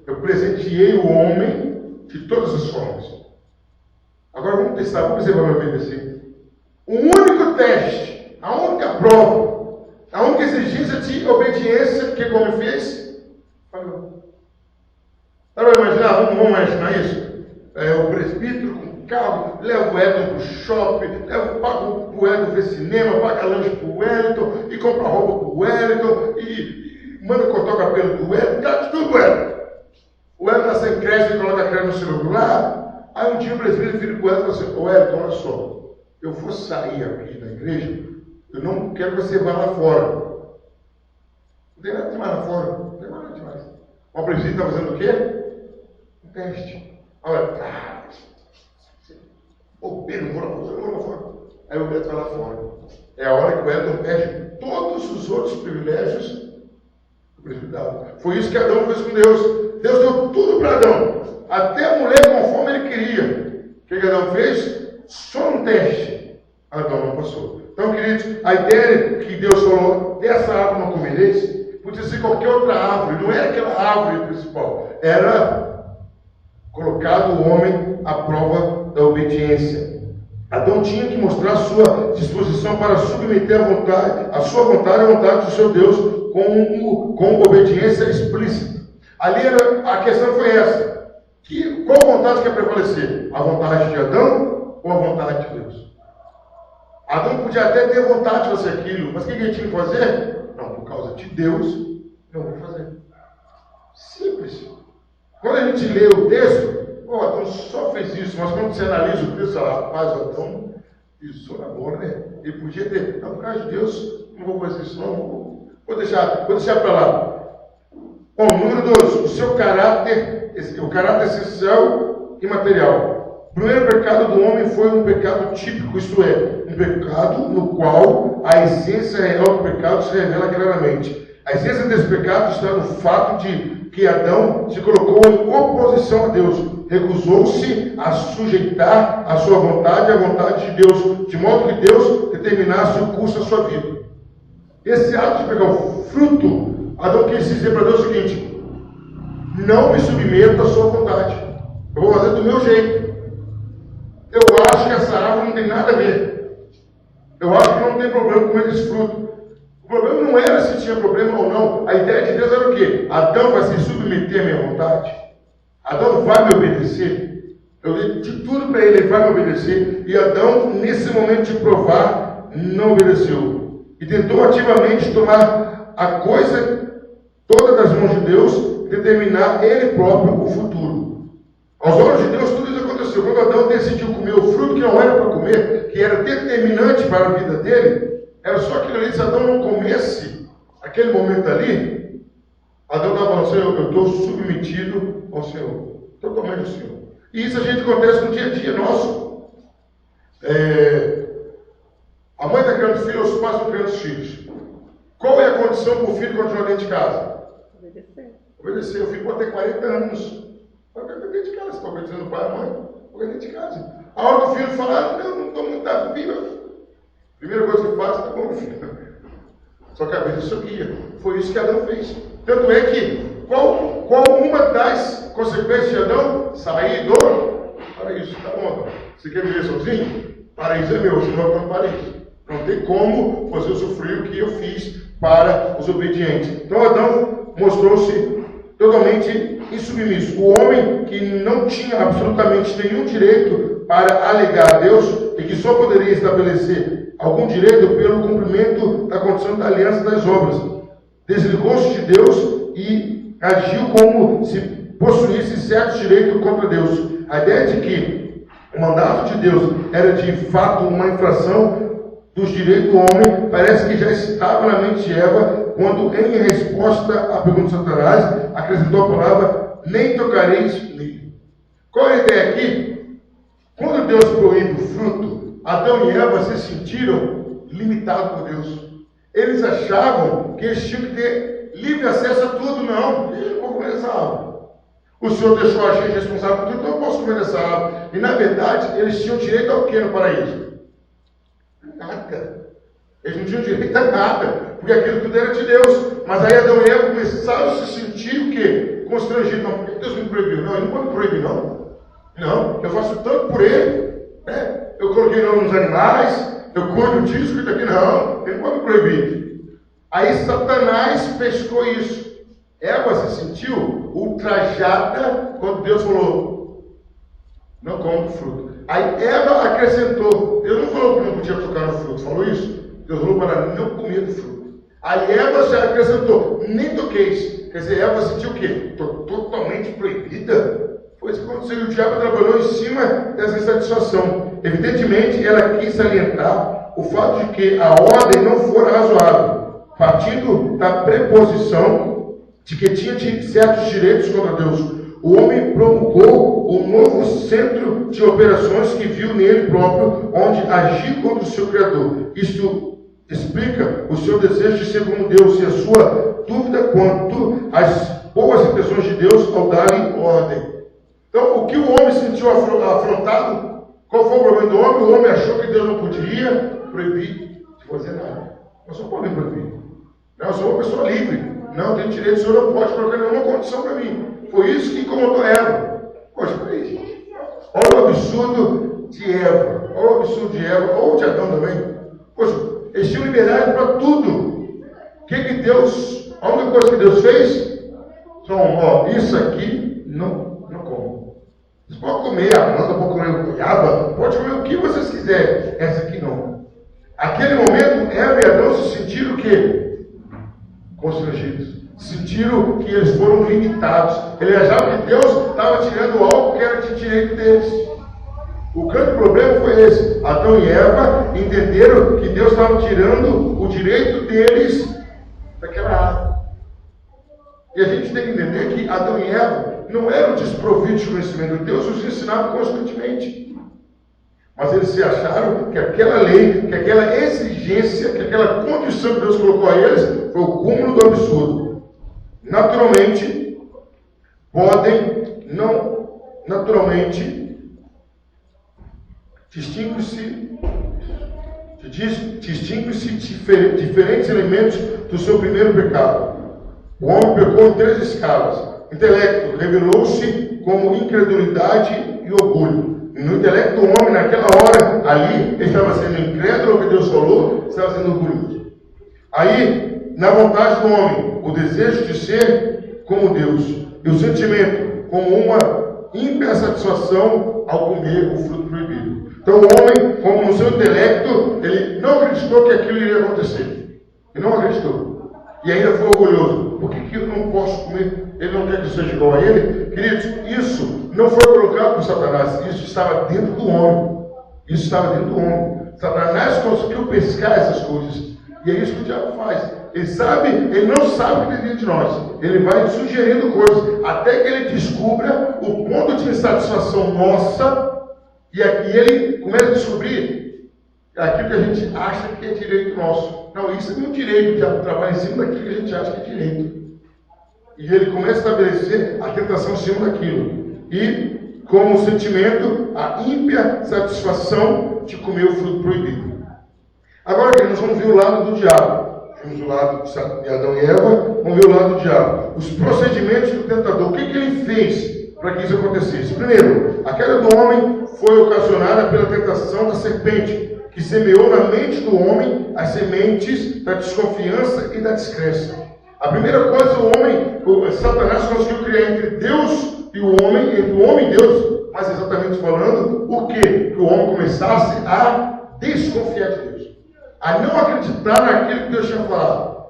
Speaker 1: eu presenteei o homem de todas as formas. Agora vamos testar, vamos ver se vai me obedecer. O único teste, a única prova, a única exigência de obediência que o homem fez, falhou. Para imaginar, vamos imaginar isso? O presbítero com o carro, leva o Wellington para o shopping, paga o Wellington ver cinema, paga lanche para o Wellington, e compra roupa para o Wellington, e manda cortar o cabelo do Wellington, dá de tudo Wellington. O Wellington está sem crédito e coloca crédito no celular. Aí um dia o presbítero vira para o Wellington e fala assim, Wellington, olha só, eu vou sair aqui da igreja, eu não quero que você vá lá fora. Não tem nada demais lá fora, não tem nada demais. O presbítero está fazendo o quê? Um teste. Olha, bobeira, não vou lá fora. Aí o Beto vai lá fora. É a hora que o Wellington perde todos os outros privilégios do presbítero dava. Foi isso que Adão fez com Deus. Deus deu tudo para Adão, até a mulher conforme ele queria. O que Adão fez? Só um teste. Adão não passou. Então, queridos, a ideia que Deus falou, dessa árvore não comereis, podia ser qualquer outra árvore, não era aquela árvore principal. Era colocado o homem à prova da obediência. Adão tinha que mostrar sua disposição para submeter a sua vontade à vontade do seu Deus com obediência explícita. Ali a questão foi essa. Qual vontade quer prevalecer? A vontade de Adão ou a vontade de Deus? Adão podia até ter vontade de fazer aquilo, mas o que ele tinha que fazer? Não, por causa de Deus, não vou fazer. Quando a gente lê o texto, Adão só fez isso, mas quando você analisa o texto, rapaz, Adão pisou na bola, né? Ele podia ter, não, por causa de Deus, não vou fazer isso, não, vou deixar para lá. Bom, número 2, o seu caráter, o caráter essencial e material. O primeiro pecado do homem foi um pecado típico, isto é, um pecado no qual a essência real do pecado se revela claramente. A essência desse pecado está no fato de que Adão se colocou em oposição a Deus, recusou-se a sujeitar a sua vontade à vontade de Deus, de modo que Deus determinasse o curso da sua vida. Esse ato de pegar o fruto, Adão quis dizer para Deus o seguinte: não me submeto à sua vontade, eu vou fazer do meu jeito. Eu acho que essa árvore não tem nada a ver, eu acho que não tem problema comer esse fruto. O problema não era se tinha problema ou não. A ideia de Deus era o quê? Adão vai se submeter à minha vontade. Adão vai me obedecer. Eu dei de tudo para ele vai me obedecer. E Adão, nesse momento de provar, não obedeceu. E tentou ativamente tomar a coisa toda das mãos de Deus e determinar ele próprio o futuro. Aos olhos de Deus, tudo isso aconteceu. Quando Adão decidiu comer o fruto que não era para comer, que era determinante para a vida dele, era só aquilo ali. Se Adão não comesse aquele momento ali, Adão estava falando: Senhor, eu estou submetido ao Senhor, totalmente ao Senhor. E isso a gente acontece no dia a dia nosso. A mãe está criando filho, os pais estão criando os filhos. Qual é a condição para o filho continuar dentro de casa? Obedecer. O filho pode ter 40 anos, vai ficar dentro de casa. Está obedecendo o pai e a mãe, vai dentro de casa. A hora que o filho falar: não, não estou muito afim, primeira coisa que faz, tá bom, filho. Só que a vida sabia. Foi isso que Adão fez. Tanto é que, qual uma das consequências de Adão? Sair do paraíso. Tá bom, Adão. Você quer viver sozinho? Paraíso é meu, senão eu não paraíso. Não tem como fazer sofrer o que eu fiz para os obedientes. Então Adão mostrou-se totalmente insubmisso. O homem que não tinha absolutamente nenhum direito para alegar a Deus e que só poderia estabelecer algum direito pelo cumprimento da condição da aliança das obras. Desligou-se de Deus e agiu como se possuísse certos direitos contra Deus. A ideia de que o mandato de Deus era de fato uma infração dos direitos do homem parece que já estava na mente de Eva, quando, em resposta à pergunta de Satanás, acrescentou a palavra: nem tocareis nele. Qual é a ideia aqui? Quando Deus proíbe o fruto, Adão e Eva se sentiram limitados por Deus. Eles achavam que eles tinham que ter livre acesso a tudo. Não, eu não vou comer essa árvore. O Senhor deixou a gente responsável por tudo, então eu posso comer essa árvore. E na verdade, eles tinham direito ao que no paraíso? Nada. Eles não tinham direito a nada, porque aquilo tudo era de Deus. Mas aí Adão e Eva começaram a se sentir o quê? Constrangidos. Não, por que Deus me proibiu? Não, ele não pode me proibir, não. Não, eu faço tanto por ele. Eu coloquei nome nos animais, eu cuido disso, cuido daquilo. Não, ele não pode me proibir. Aí Satanás pescou isso. Eva se sentiu ultrajada quando Deus falou: não come o fruto. Aí Eva acrescentou: Deus não falou que não podia tocar no fruto, falou isso? Deus falou para não comer do fruto. Aí Eva já acrescentou: nem toqueis. Quer dizer, Eva sentiu o quê? Estou totalmente proibida. Foi isso que aconteceu. O diabo trabalhou em cima dessa insatisfação. Evidentemente, ela quis salientar o fato de que a ordem não fora razoável, partindo da preposição de que tinha certos direitos contra Deus. O homem promulgou um novo centro de operações que viu nele próprio, onde agir contra o seu Criador. Isto explica o seu desejo de ser como Deus e a sua dúvida quanto às boas intenções de Deus ao dar-lhe ordem. Então, o que o homem sentiu afrontado? Qual foi o problema do homem? O homem achou que Deus não podia proibir de fazer nada. Eu só posso proibir. Não, eu sou uma pessoa livre. Não, tem direito, o senhor não pode colocar nenhuma condição para mim. Foi isso que incomodou Eva. Poxa, peraí. Olha o absurdo de Eva. Olha o absurdo de Eva, ou de Adão também. Poxa, eles tinham liberdade para tudo. O que Deus, a única coisa que Deus fez? São, isso aqui não come. Vocês podem comer a manga, podem comer o goiaba, pode comer o que vocês quiserem. Essa aqui não. Aquele momento, Eva e Adão se sentiram o quê? Constrangidos. Se sentiram que eles foram limitados. Eles achavam que Deus estava tirando algo que era de direito deles. O grande problema foi esse. Adão e Eva entenderam que Deus estava tirando o direito deles daquela árvore. E a gente tem que entender que Adão e Eva não eram desprovidos de conhecimento. Deus os ensinava constantemente. Mas eles se acharam que aquela lei, que aquela exigência, que aquela condição que Deus colocou a eles foi o cúmulo do absurdo. Naturalmente, distingue-se diferentes elementos do seu primeiro pecado. O homem pecou em 3 escalas. Intelecto revelou-se como incredulidade e orgulho. No intelecto do homem, naquela hora, ali, ele estava sendo incrédulo ao que Deus falou, estava sendo orgulhoso. Aí, na vontade do homem, o desejo de ser como Deus, e o sentimento como uma ímpia satisfação ao comer o fruto proibido. Então, o homem, como no seu intelecto, ele não acreditou que aquilo iria acontecer. Ele não acreditou. E ainda foi orgulhoso. Por que eu não posso comer? Ele não quer que eu seja igual a ele? Queridos, isso não foi colocado por Satanás. Isso estava dentro do homem. Isso estava dentro do homem. Satanás conseguiu pescar essas coisas. E é isso que o diabo faz. Ele não sabe o que tem dentro de nós. Ele vai sugerindo coisas. Até que ele descubra o ponto de insatisfação nossa. E aqui ele começa a descobrir aquilo que a gente acha que é direito nosso. Não, isso é um direito. O diabo trabalha em cima daquilo que a gente acha que é direito. E ele começa a estabelecer a tentação em cima daquilo. E, como sentimento, a ímpia satisfação de comer o fruto proibido. Agora, nós vamos ver o lado do diabo. Vimos o lado de Adão e Eva, vamos ver o lado do diabo. Os procedimentos do tentador. O que ele fez para que isso acontecesse? Primeiro, a queda do homem foi ocasionada pela tentação da serpente, que semeou na mente do homem as sementes da desconfiança e da descrença. A primeira coisa, Satanás conseguiu criar entre Deus e o homem, entre o homem e Deus, mais exatamente falando, o quê? Que o homem começasse a desconfiar de Deus, a não acreditar naquilo que Deus tinha falado.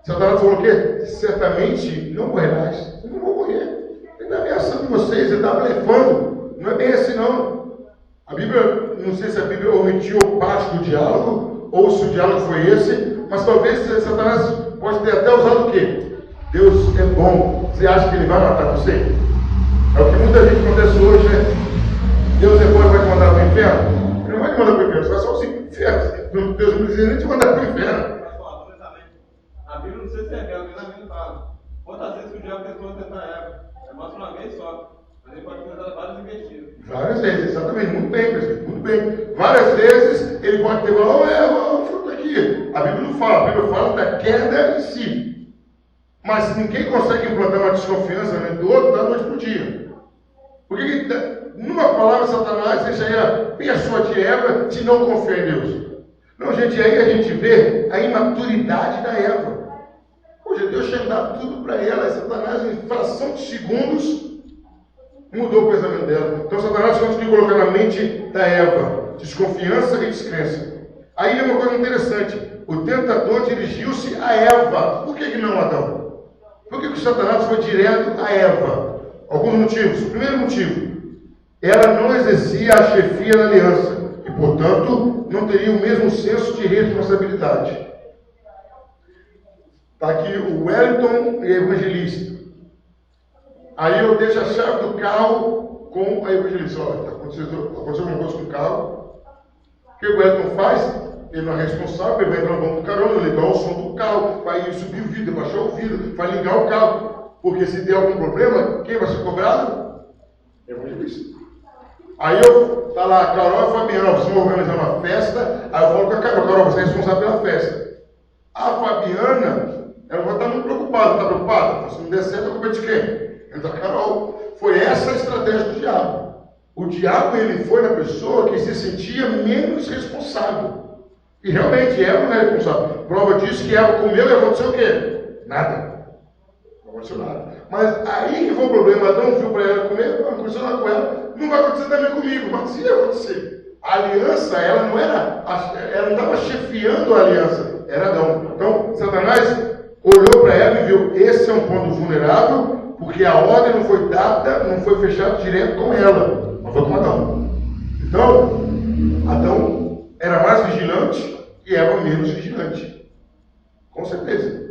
Speaker 1: Satanás falou o quê? Certamente não morrerás, vocês não vão morrer. Ele está ameaçando vocês, ele está blefando. Não é bem assim não. A Bíblia, não sei se a Bíblia omitiu parte do diálogo, ou se o diálogo foi esse, mas talvez Satanás pode ter até usado o quê? Deus é bom. Você acha que ele vai matar você? É o que muita gente acontece hoje, né? Deus é bom e vai te mandar para o inferno? Ele não vai te mandar para o inferno, você vai só para o inferno. Deus não precisa nem te mandar para o inferno.
Speaker 5: A Bíblia não sei se é real, mas a Bíblia fala. Quantas vezes que o diabo tentou tentar Eva? Mostra uma vez só. Mas ele pode tentar várias investidas.
Speaker 1: Várias vezes, exatamente. Muito bem, presidente. Muito bem. Várias vezes ele pode ter falado, o fruto aqui. A Bíblia não fala. A Bíblia fala da queda em si. Mas ninguém consegue implantar uma desconfiança do outro da noite para o dia. Porque numa palavra, Satanás deixaria persuadir Eva de não confiar em Deus. Não, gente, aí a gente vê a imaturidade da Eva. Hoje Deus tinha dado tudo para ela, e Satanás, em fração de segundos, mudou o pensamento dela. Então Satanás conseguiu colocar na mente da Eva desconfiança e descrença. Aí é uma coisa interessante. O tentador dirigiu-se a Eva. Por que não Adão? Por que o Satanás foi direto a Eva? Alguns motivos. O primeiro motivo, ela não exercia a chefia da aliança e, portanto, não teria o mesmo senso de responsabilidade. Está aqui o Wellington e a evangelista. Aí eu deixo a chave do carro com a evangelista. Olha, aconteceu alguma coisa com o carro. O que o Wellington faz? Ele não é responsável, ele vai entrar no banco do carona, ligar o som do carro, vai subir o vidro, baixar o vidro, vai ligar o carro. Porque se der algum problema, quem vai ser cobrado? Evangelista. Aí tá lá a Carol e a Fabiana, vocês vão organizar uma festa, aí eu falo com a Carol, você é responsável pela festa. A Fabiana, ela vai estar muito preocupada, está preocupada? Se não der certo, a culpa é de quem? É da Carol. Foi essa a estratégia do diabo. O diabo, ele foi na pessoa que se sentia menos responsável. E realmente, Eva não é responsável. Prova disso que Eva comeu e aconteceu o quê? Nada. Não aconteceu nada. Mas aí que foi o problema. Adão viu para ela comer, não aconteceu nada com ela. Não vai acontecer também comigo, mas se ia acontecer. A aliança, ela não estava chefiando a aliança. Era Adão. Então, Satanás olhou para ela e viu, esse é um ponto vulnerável, porque a ordem não foi dada, não foi fechada direto com ela, mas foi com Adão. Então, Adão era mais vigilante e Eva menos vigilante. Com certeza.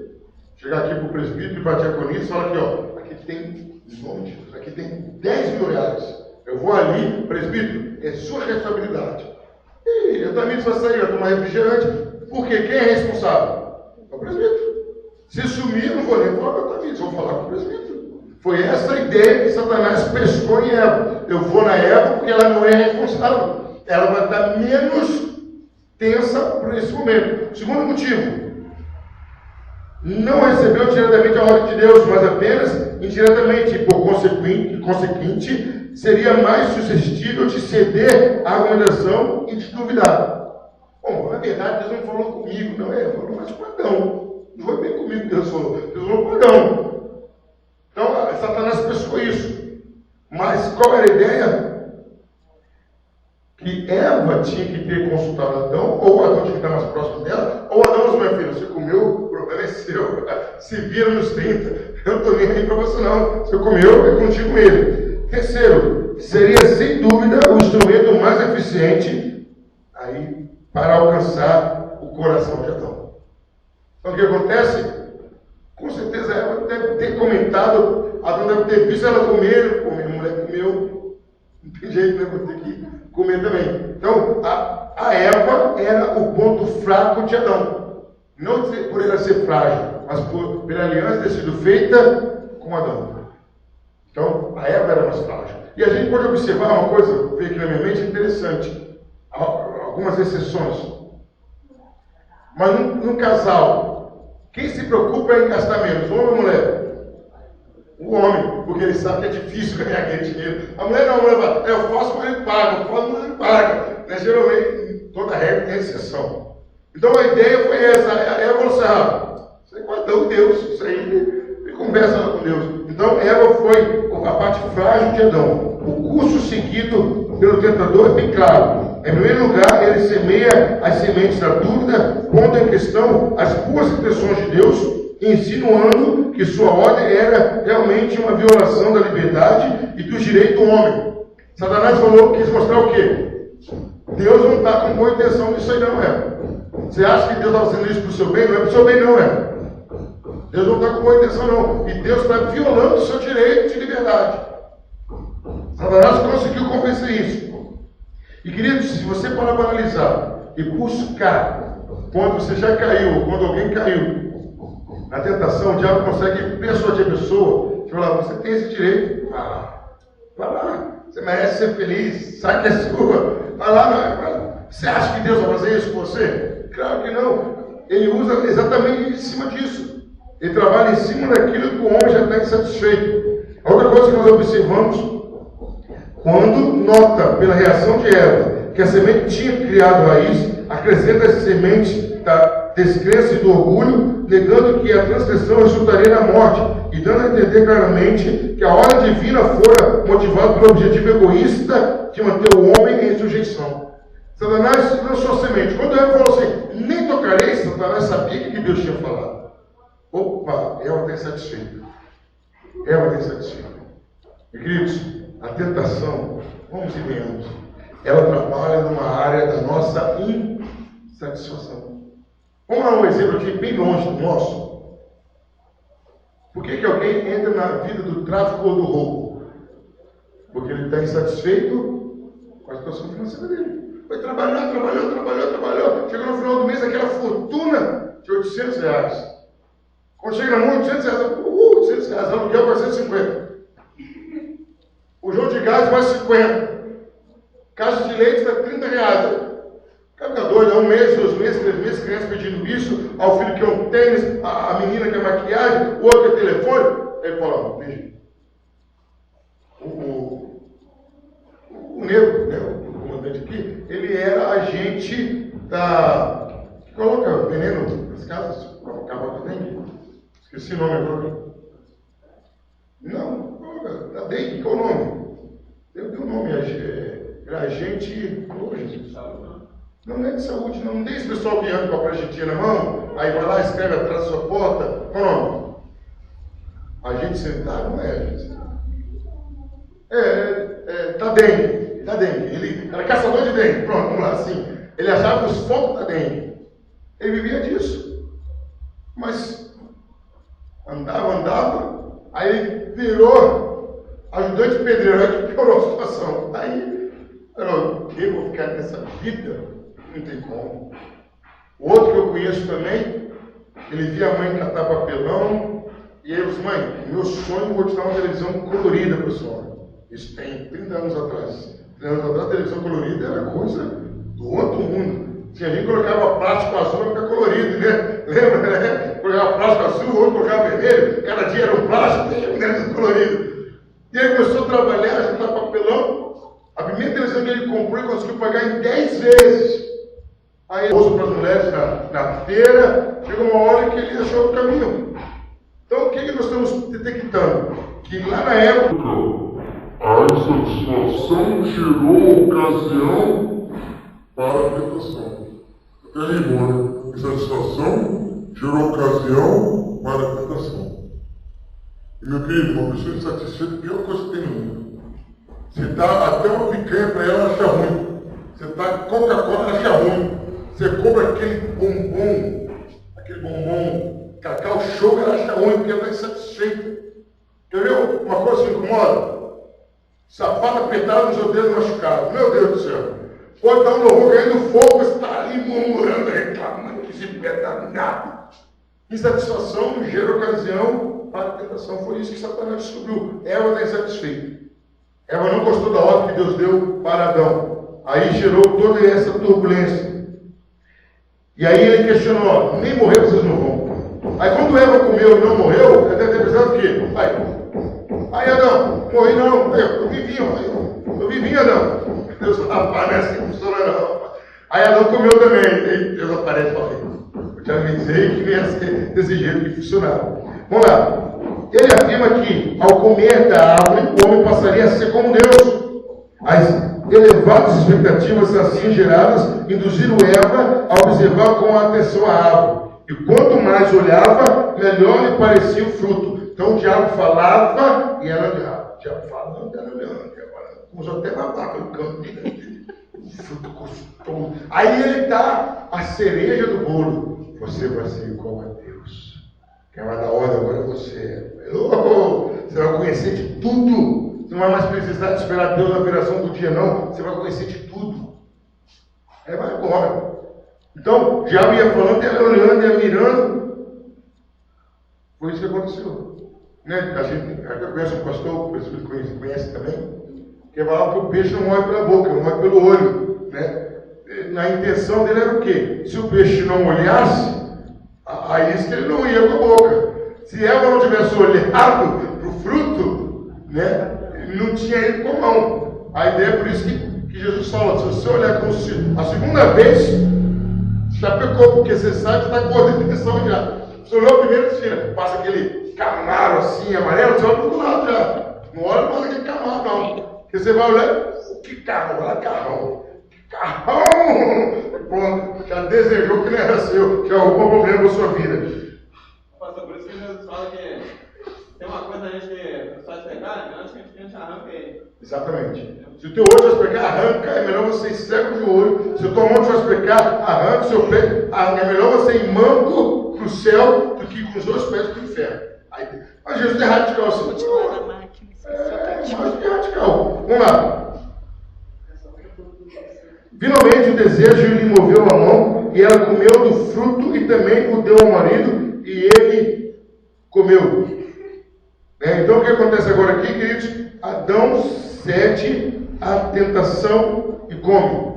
Speaker 1: Chegar aqui para o presbítero e para a diaconisa e falar aqui, ó, aqui tem, em nome de Deus, aqui tem 10 mil reais. Eu vou ali, presbítero, é sua responsabilidade. E eu também vai sair, vai tomar refrigerante, porque quem é responsável? É o presbítero. Se sumir, eu não vou nem falar com a Tamires, vou falar com o presbítero. Foi essa a ideia que Satanás pescou em Eva. Eu vou na Eva porque ela não é responsável. Ela vai estar menos tensa por esse momento. Segundo motivo, não recebeu diretamente a ordem de Deus, mas apenas indiretamente, e por consequente, seria mais suscetível de ceder à argumentação e de duvidar. Bom, na verdade, Deus não falou comigo, não é? Falou mais com Adão. Não foi bem comigo que Deus falou. Deus falou com Adão. Então, Satanás pescou isso. Mas qual era a ideia? Que Eva tinha que ter consultado Adão, ou Adão tinha que estar mais próximo dela, ou Adão, minha filha, você comeu, o problema é seu. Se vira nos 30. Eu não estou nem aí para você não. Você comeu, é contigo com ele. Terceiro, seria sem dúvida o instrumento mais eficiente aí para alcançar o coração de Adão. Então o que acontece? Com certeza Eva deve ter comentado, Adão deve ter visto ela comer, a mulher comeu, não tem jeito, né? Vou ter que comer também. Então a Eva era o ponto fraco de Adão. Não por ela ser frágil, mas pela aliança ter sido feita com Adão. Então, a Eva era mais frágil. E a gente pode observar uma coisa que veio aqui na minha mente interessante. Algumas exceções. Mas num casal, quem se preocupa em gastar menos? O homem ou a mulher? O homem, porque ele sabe que é difícil ganhar aquele dinheiro. A mulher não, a mulher fala, eu faço, mas ele paga, eu faço, mas ele paga. Né? Geralmente, toda regra tem exceção. Então a ideia foi essa. A Eva falou assim, isso aí guardou Deus, isso aí ele conversa lá com Deus. Então Eva foi a parte frágil de Adão. O curso seguido pelo tentador é bem claro. Em primeiro lugar, ele semeia as sementes da dúvida, pondo em questão as boas intenções de Deus, insinuando que sua ordem era realmente uma violação da liberdade e do direito do homem. Satanás quis mostrar o quê? Deus não está com boa intenção nisso aí não, Eva. Você acha que Deus está fazendo isso para o seu bem? Não é para o seu bem não, Eva. Deus não está com boa intenção não. E Deus está violando o seu direito de liberdade. Satanás conseguiu convencer isso. E queridos, se você parar para analisar e buscar, quando você já caiu, ou quando alguém caiu na tentação, o diabo consegue persuadir a pessoa, falar, você tem esse direito, vai lá, você merece ser feliz, sabe que é sua, vai lá, você acha que Deus vai fazer isso com você? Claro que não. Ele usa exatamente em cima disso. Ele trabalha em cima daquilo que o homem já está insatisfeito. A outra coisa que nós observamos, quando nota pela reação de Eva que a semente tinha criado raiz, acrescenta essa semente da descrença e do orgulho, negando que a transgressão resultaria na morte, e dando a entender claramente que a ordem divina fora motivada pelo objetivo egoísta de manter o homem em sujeição. Satanás lançou a semente. Quando Eva falou assim, nem tocarei, Satanás sabia que Deus tinha falado. Opa, Eva está insatisfeita. Eva está insatisfeita. E, queridos, a tentação, vamos e venhamos, ela trabalha numa área da nossa insatisfação. Vamos dar um exemplo aqui bem longe do nosso. Por que alguém entra na vida do tráfico ou do roubo? Porque ele está insatisfeito com a situação financeira dele. Foi trabalhou. Chegou no final do mês, aquela fortuna de R$800. Quando chega na mão, R$800, R$800, aluguel para 150. O João de gás mais 50. Caixa de leite está R$30. Carregador, é um mês, 2 meses, 3 meses, criança pedindo isso, ao filho que é um tênis, a menina que é maquiagem, o outro que é telefone. Ele fala, veja, o negro, né, o comandante aqui, ele era agente da... que coloca veneno nas casas, para acabar com a dengue. Esqueci o nome agora. Não, da dengue, qual o nome? Eu dei o nome, era agente... Não é de saúde, não tem esse pessoal que anda com a pranchetinha na mão, aí vai lá, escreve atrás da sua porta. Qual o nome? Agente sanitário? Não é agente sanitário. Da dengue. Ele era caçador de dengue. Pronto, vamos lá, assim. Ele achava os focos da dengue. Ele vivia disso. Mas andava, aí ele virou ajudante pedreiro, aí que piorou a situação. Aí, eu vou ficar nessa vida? Não tem como. O outro que eu conheço também, ele via a mãe catar papelão, e aí eu disse, mãe, meu sonho é vou te dar uma televisão colorida para a senhora. Isso tem 30 anos atrás. 30 anos atrás, a televisão colorida era coisa do outro mundo. Tinha gente que colocava plástico azul para ficar colorido, né? Lembra, né? Colocava plástico azul, o outro colocava vermelho, cada dia era um plástico, né? Colorido. E ele começou a trabalhar, a juntar papelão. A primeira televisão que ele comprou, ele conseguiu pagar em 10 vezes. Aí ele usou para as mulheres na feira, chegou uma hora que ele achou o caminho. Então, o que nós estamos detectando? Que lá na época, a insatisfação gerou ocasião para a tentação. Até rimou, né? Insatisfação gerou ocasião para a tentação. E, meu querido, uma pessoa insatisfeita é a pior coisa que tem no mundo. Você dá até uma picanha para ela, ela acha ruim. Você dá Coca-Cola, ela acha ruim. Você compra aquele bombom, Cacau Show, ela acha ruim porque ela está insatisfeita. Quer ver uma coisa que me incomoda? Sapato apertado nos seus dedos machucados. Meu Deus do céu. Pode dar um louvor caindo fogo, você está ali murmurando, reclamando que esse pé dá nada. Insatisfação gera ocasião para a tentação. Foi isso que Satanás descobriu. Eva está insatisfeita. Eva não gostou da ordem que Deus deu para Adão. Aí gerou toda essa turbulência. E aí ele questionou, nem morrer vocês não vão. Aí quando Eva comeu e não morreu, ela deve ter pensado o quê? Aí Adão, morri não, eu vivi Adão. Deus aparece, não funciona não. Aí Adão comeu também, aí Deus aparece e fala, eu te avisei que não ia ser desse jeito que funcionava. Vamos lá. Ele afirma que ao comer da árvore, o homem passaria a ser como Deus. As elevadas expectativas assim geradas induziram Eva a observar com atenção a árvore. E quanto mais olhava, melhor lhe parecia o fruto. Então o diabo falava e ela olhava. O diabo falando e ela olhando. Começou até a babar pelo canto dele. Fruto gostoso. Aí ele dá a cereja do bolo. Você vai ser igual a Deus. Quem vai dar ordem agora é você. Você vai conhecer de tudo. Você não vai mais precisar de esperar Deus na viração do dia, não. Você vai conhecer de tudo. Aí vai embora. Então, o diabo ia falando, ia olhando, ia mirando. Foi isso que aconteceu. Né? A gente conhece um pastor, o presbítero conhece também, que falava que o peixe não morre pela boca, não morre pelo olho. Né? Na intenção dele era o quê? Se o peixe não olhasse, aí isso que ele não ia com a boca. Se Eva não tivesse olhado para o fruto, né? Não tinha ido com a mão. A ideia é por isso que Jesus fala, se você olhar como se a segunda vez, já pecou, porque você sabe que está com outra intenção já. Você olhou primeiro, você passa aquele camaro assim, amarelo, você olha para o lado já. Não olha para aquele camaro, não. Porque você vai olhar, que carro, vai lá, carrão. Carrão! Pronto, já desejou que não era seu, que arrumou problema com a sua vida.
Speaker 5: Pastor, por isso que Jesus fala que tem uma coisa a gente só de pegar, antes que a gente arranca ele.
Speaker 1: Exatamente. Se o teu olho faz pecar, arranca, é melhor você ir cego de olho. Se o tua mão te faz pecar, arranca o seu pé, arranca. É melhor você ir manco para o céu do que com os dois pés para o inferno. Aí, mas Jesus é radical assim. Mais radical. Vamos lá. Finalmente o desejo lhe moveu a mão e ela comeu do fruto e também o deu ao marido e ele comeu. Então o que acontece agora aqui, queridos? Adão cede à tentação e come.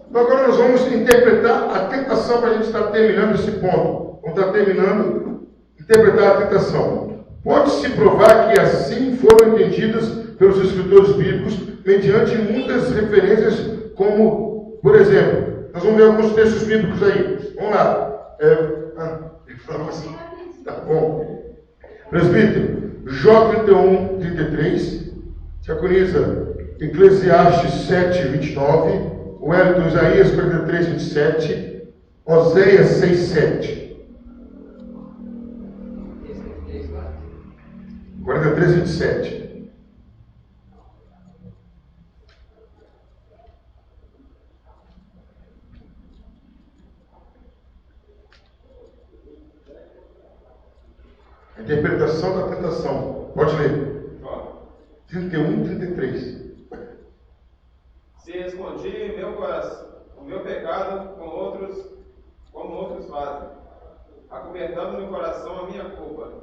Speaker 1: Então agora nós vamos interpretar a tentação para a gente estar terminando esse ponto. Vamos estar terminando, interpretar a tentação. Pode-se provar que assim foram entendidas pelos escritores bíblicos mediante muitas referências, como, por exemplo, nós vamos ver alguns textos bíblicos aí. Vamos lá. Tá bom. Presbítero, Jó 31, 33, Diaconisa, Eclesiastes 7, 29, Wellington, Isaías 43, 27, Oséias 6, 7. 43, 27. Interpretação da tentação. Pode ler. 31, 33.
Speaker 5: Se escondi meu coração, o meu pecado como outros fazem, acobertando no coração a minha culpa.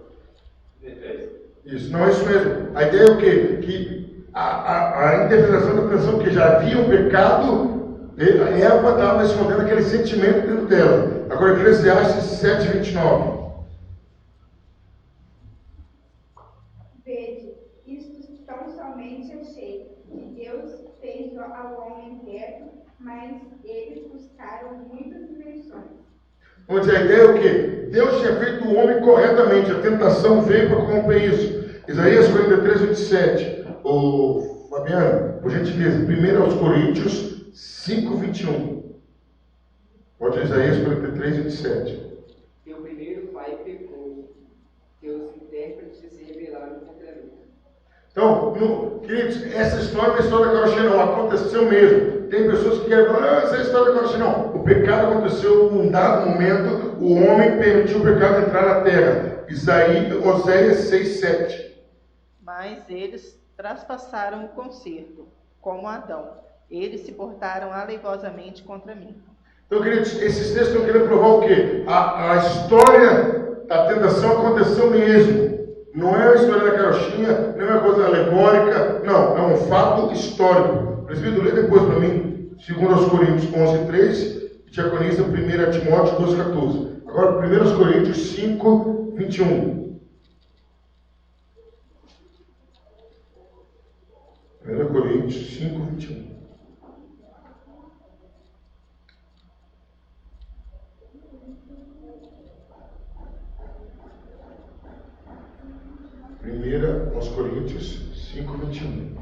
Speaker 5: 33?
Speaker 1: Isso, não é isso mesmo. A ideia é o quê? Que a interpretação da tentação, que já havia um pecado, a Eva estava escondendo aquele sentimento dentro dela. Agora, Eclesiastes 7, 29.
Speaker 4: Vede, isto tão somente achei, que Deus fez ao homem reto, mas eles buscaram muitas invenções.
Speaker 1: Vamos dizer, a ideia é o quê? Deus tinha feito o homem corretamente, a tentação veio para corromper isso. Isaías 43, 27. Ô, Fabiano, por gentileza, 1 Coríntios 5, 21. Pode ir, Isaías 43, 27.
Speaker 2: Teu primeiro pai pecou, teus intérpretes se rebelaram contra mim.
Speaker 1: Então, queridos, essa história não é história da carochinha, não. Aconteceu mesmo. Tem pessoas que querem falar, essa é a história da carochinha, não. O pecado aconteceu num dado momento, o homem permitiu o pecado entrar na terra. Oséias 6, 7.
Speaker 3: Mas eles traspassaram o concerto, como Adão. Eles se portaram aleivosamente contra mim.
Speaker 1: Então, queridos, esses textos estão querendo provar o quê? A história da tentação aconteceu mesmo. Não é a história da carochinha, não é uma coisa alegórica, não, é um fato histórico. Presbítero, lê depois para mim, 2 Coríntios 11, 3, e diaconista 1 Timóteo 12, 14. Agora, 1 Coríntios 5, 21. 1 Coríntios 5, 21. Primeira aos Coríntios 5, 21.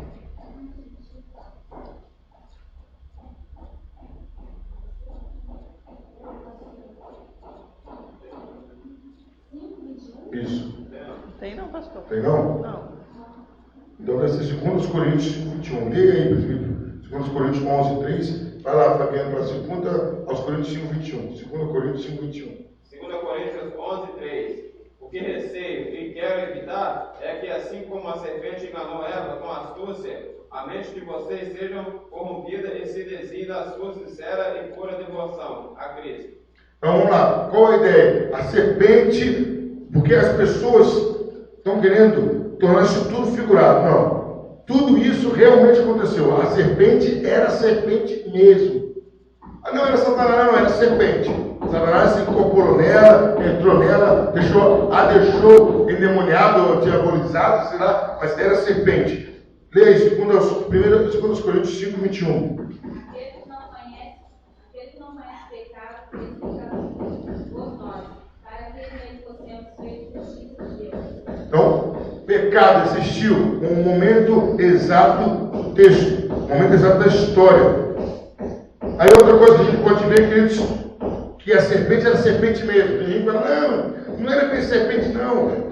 Speaker 1: Isso.
Speaker 3: Tem não, pastor?
Speaker 1: Tem não?
Speaker 3: Não.
Speaker 1: Então vai ser 2 Coríntios 5, 21. Leia aí, presbítero. 2 Coríntios 11, 3. Vai lá, Fabiano, para 2 aos Coríntios 5, 21. 2 Coríntios 5, 21.
Speaker 5: 2 Coríntios 11, 3. O que receio e quero evitar é que, assim como a serpente enganou Eva com astúcia, a mente de vocês seja corrompida e se desvie da sua sincera e pura devoção a Cristo.
Speaker 1: Então vamos lá. Qual a ideia? A serpente, porque as pessoas estão querendo tornar isso tudo figurado. Não. Tudo isso realmente aconteceu. A serpente era a serpente mesmo. Ah, não era Satanás, não, era a serpente. Satanás se incorporou nela, entrou nela, a deixou endemoniado, diabolizado, sei lá, mas era a serpente. Leia aí, 2 Coríntios 5, 21.
Speaker 6: Aquele que não conhece pecado, esse pecado por nós, para que nele possamos ser justiça de Deus.
Speaker 1: Então, pecado existiu um momento exato do texto, um momento exato da história. Aí outra coisa que a gente pode ver, queridos, que a serpente era serpente mesmo. Tem gente que fala, não era bem serpente, não.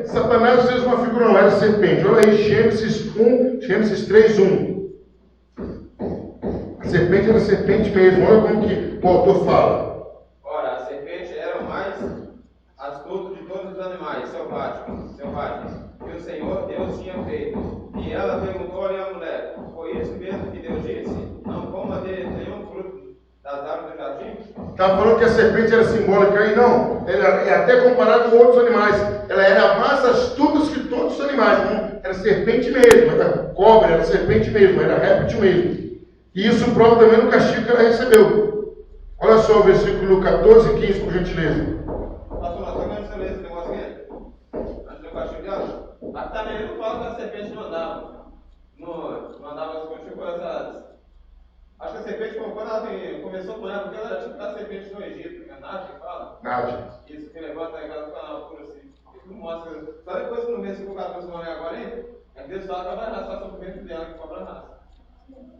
Speaker 1: Satanás fez uma figura, não, era serpente. Olha aí, Gênesis 3, 1. A serpente era serpente mesmo. Olha como que o autor fala.
Speaker 5: Ora, a serpente era o mais astuto de todos os animais selvagens, que o Senhor Deus tinha feito. E ela perguntou-lhe à mulher, foi isso mesmo que Deus disse? Não coma de nenhum fruto das árvores do jardim?
Speaker 1: Estava falando que a serpente era simbólica, e não, ela é até comparada com outros animais. Ela era mais astuta que todos os animais. Não? Era serpente mesmo, era cobra, era serpente mesmo, era réptil mesmo. E isso prova também no castigo que ela recebeu. Olha só o versículo 14 e 15, por gentileza.
Speaker 5: Pastor, mas só antes de ler esse negócio aqui, antes do castigo dela, aqui também não fala que a serpente não andava as coisas. Acho que a serpente, quando ela começou com ela, porque ela era tipo da serpente no Egito, que é Nádia que fala?
Speaker 1: Nádia.
Speaker 5: Isso, que levanta aquela fica na altura assim. Isso não mostra. Só depois que no versículo 14 vão ler agora, hein? É que Deus fala que ela vai arrastar sobre o ventre dela, que cobra raça.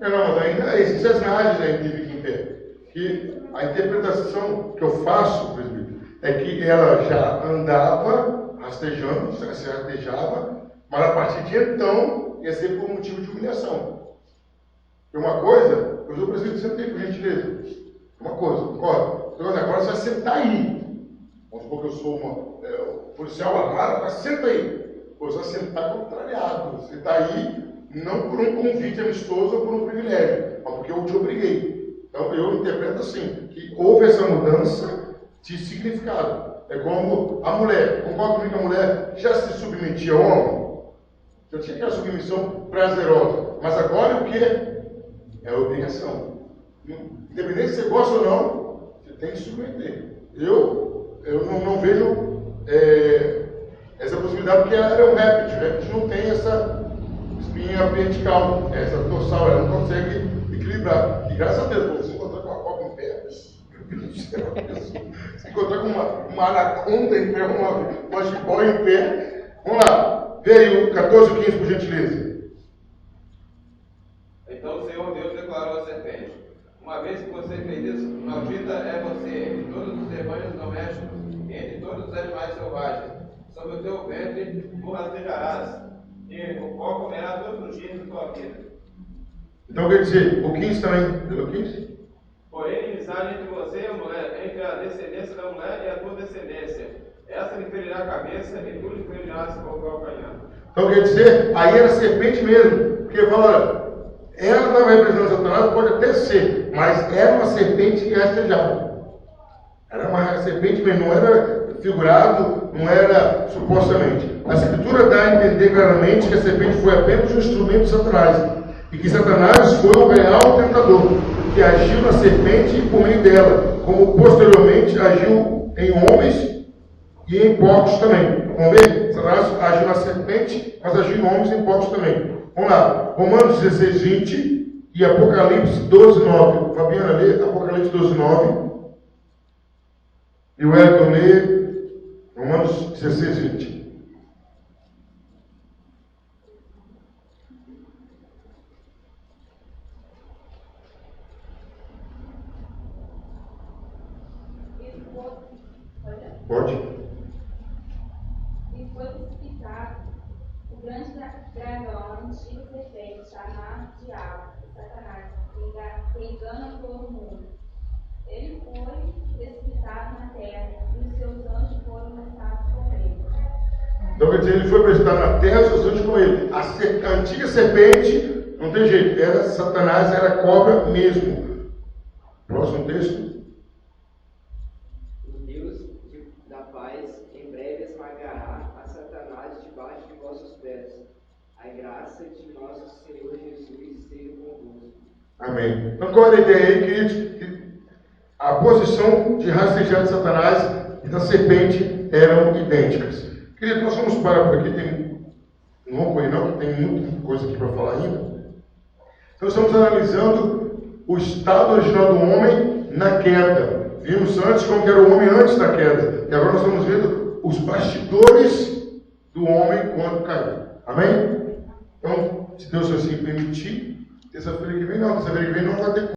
Speaker 1: Não, mas ainda existem as nádias ainda que ficam em pé. que a interpretação que eu faço, presbítero, é que ela já andava rastejando, se rastejava, mas a partir de então ia ser por motivo de humilhação. E uma coisa, eu sou presbítero, senta aí, por gentileza. Uma coisa, concorda? Agora você vai sentar aí. Vamos supor que eu sou um policial armado, mas senta aí. Você vai sentar contrariado. Você está aí não por um convite amistoso ou por um privilégio, mas porque eu te obriguei. Então eu interpreto assim, que houve essa mudança de significado. É como a mulher, concorda comigo que a mulher já se submetia ao homem? Já tinha aquela submissão prazerosa. Mas agora o que? É a obrigação. Independente se você gosta ou não, você tem que submeter. Eu não vejo essa possibilidade, porque ela era um réptil. O réptil não tem essa espinha vertical, essa dorsal, ela não consegue equilibrar. E graças a Deus, você encontrar com uma cobra em pé, meu Deus do céu, se encontrar com uma anaconda em pé, uma jiboia em pé. Vamos lá, veio 14:15, por gentileza.
Speaker 5: Então o Senhor Deus declarou à serpente: uma vez que você fez isso, maldita é você entre todos os rebanhos domésticos e entre todos os animais selvagens. Sobre o teu ventre tu rastejarás, e o pó comerá todos os dias da tua vida.
Speaker 1: Então quer dizer, o 15 também, pelo 15?
Speaker 5: Porém, inimizade entre você e a mulher, entre a descendência da mulher e a tua descendência. Essa lhe ferirá a cabeça e tu lhe ferirás com o calcanhar.
Speaker 1: Então quer dizer, aí era a serpente mesmo. Porque fala, olha, ela estava representando Satanás, pode até ser, mas era uma serpente que rastejava. Era uma serpente mesmo, não era figurado, não era supostamente. A Escritura dá a entender claramente que a serpente foi apenas um instrumento de Satanás. E que Satanás foi o real tentador, que agiu na serpente por meio dela, como posteriormente agiu em homens e em porcos também. Vamos ver? Satanás agiu na serpente, mas agiu em homens e em porcos também. Vamos lá. Romanos 16:20 e Apocalipse 12:9. Fabiana lê Apocalipse 12:9. E o Elton lê Romanos 16:20. Pode?
Speaker 6: E foi precipitado o grande dragão, a antiga serpente, chamado Diabo, Satanás, que engana todo mundo. Ele foi precipitado na terra, e os seus anjos foram lançados com ele.
Speaker 1: Então quer dizer, ele foi precipitado na terra e os seus anjos com ele. A antiga serpente, não tem jeito, era Satanás, era cobra mesmo. Próximo texto.
Speaker 2: A graça de nosso Senhor Jesus seja convosco.
Speaker 1: Amém. Então qual era a ideia aí, queridos? Que a posição de rastejar de Satanás e da serpente eram idênticas. Queridos, nós vamos parar por aqui. Não vou correr não, que tem muita coisa aqui para falar ainda. Então estamos analisando o estado original do homem na queda. Vimos antes como era o homem antes da queda. E agora nós estamos vendo os bastidores do homem quando caiu. Amém? Então, se Deus assim permitir, terça-feira que vem não vai ter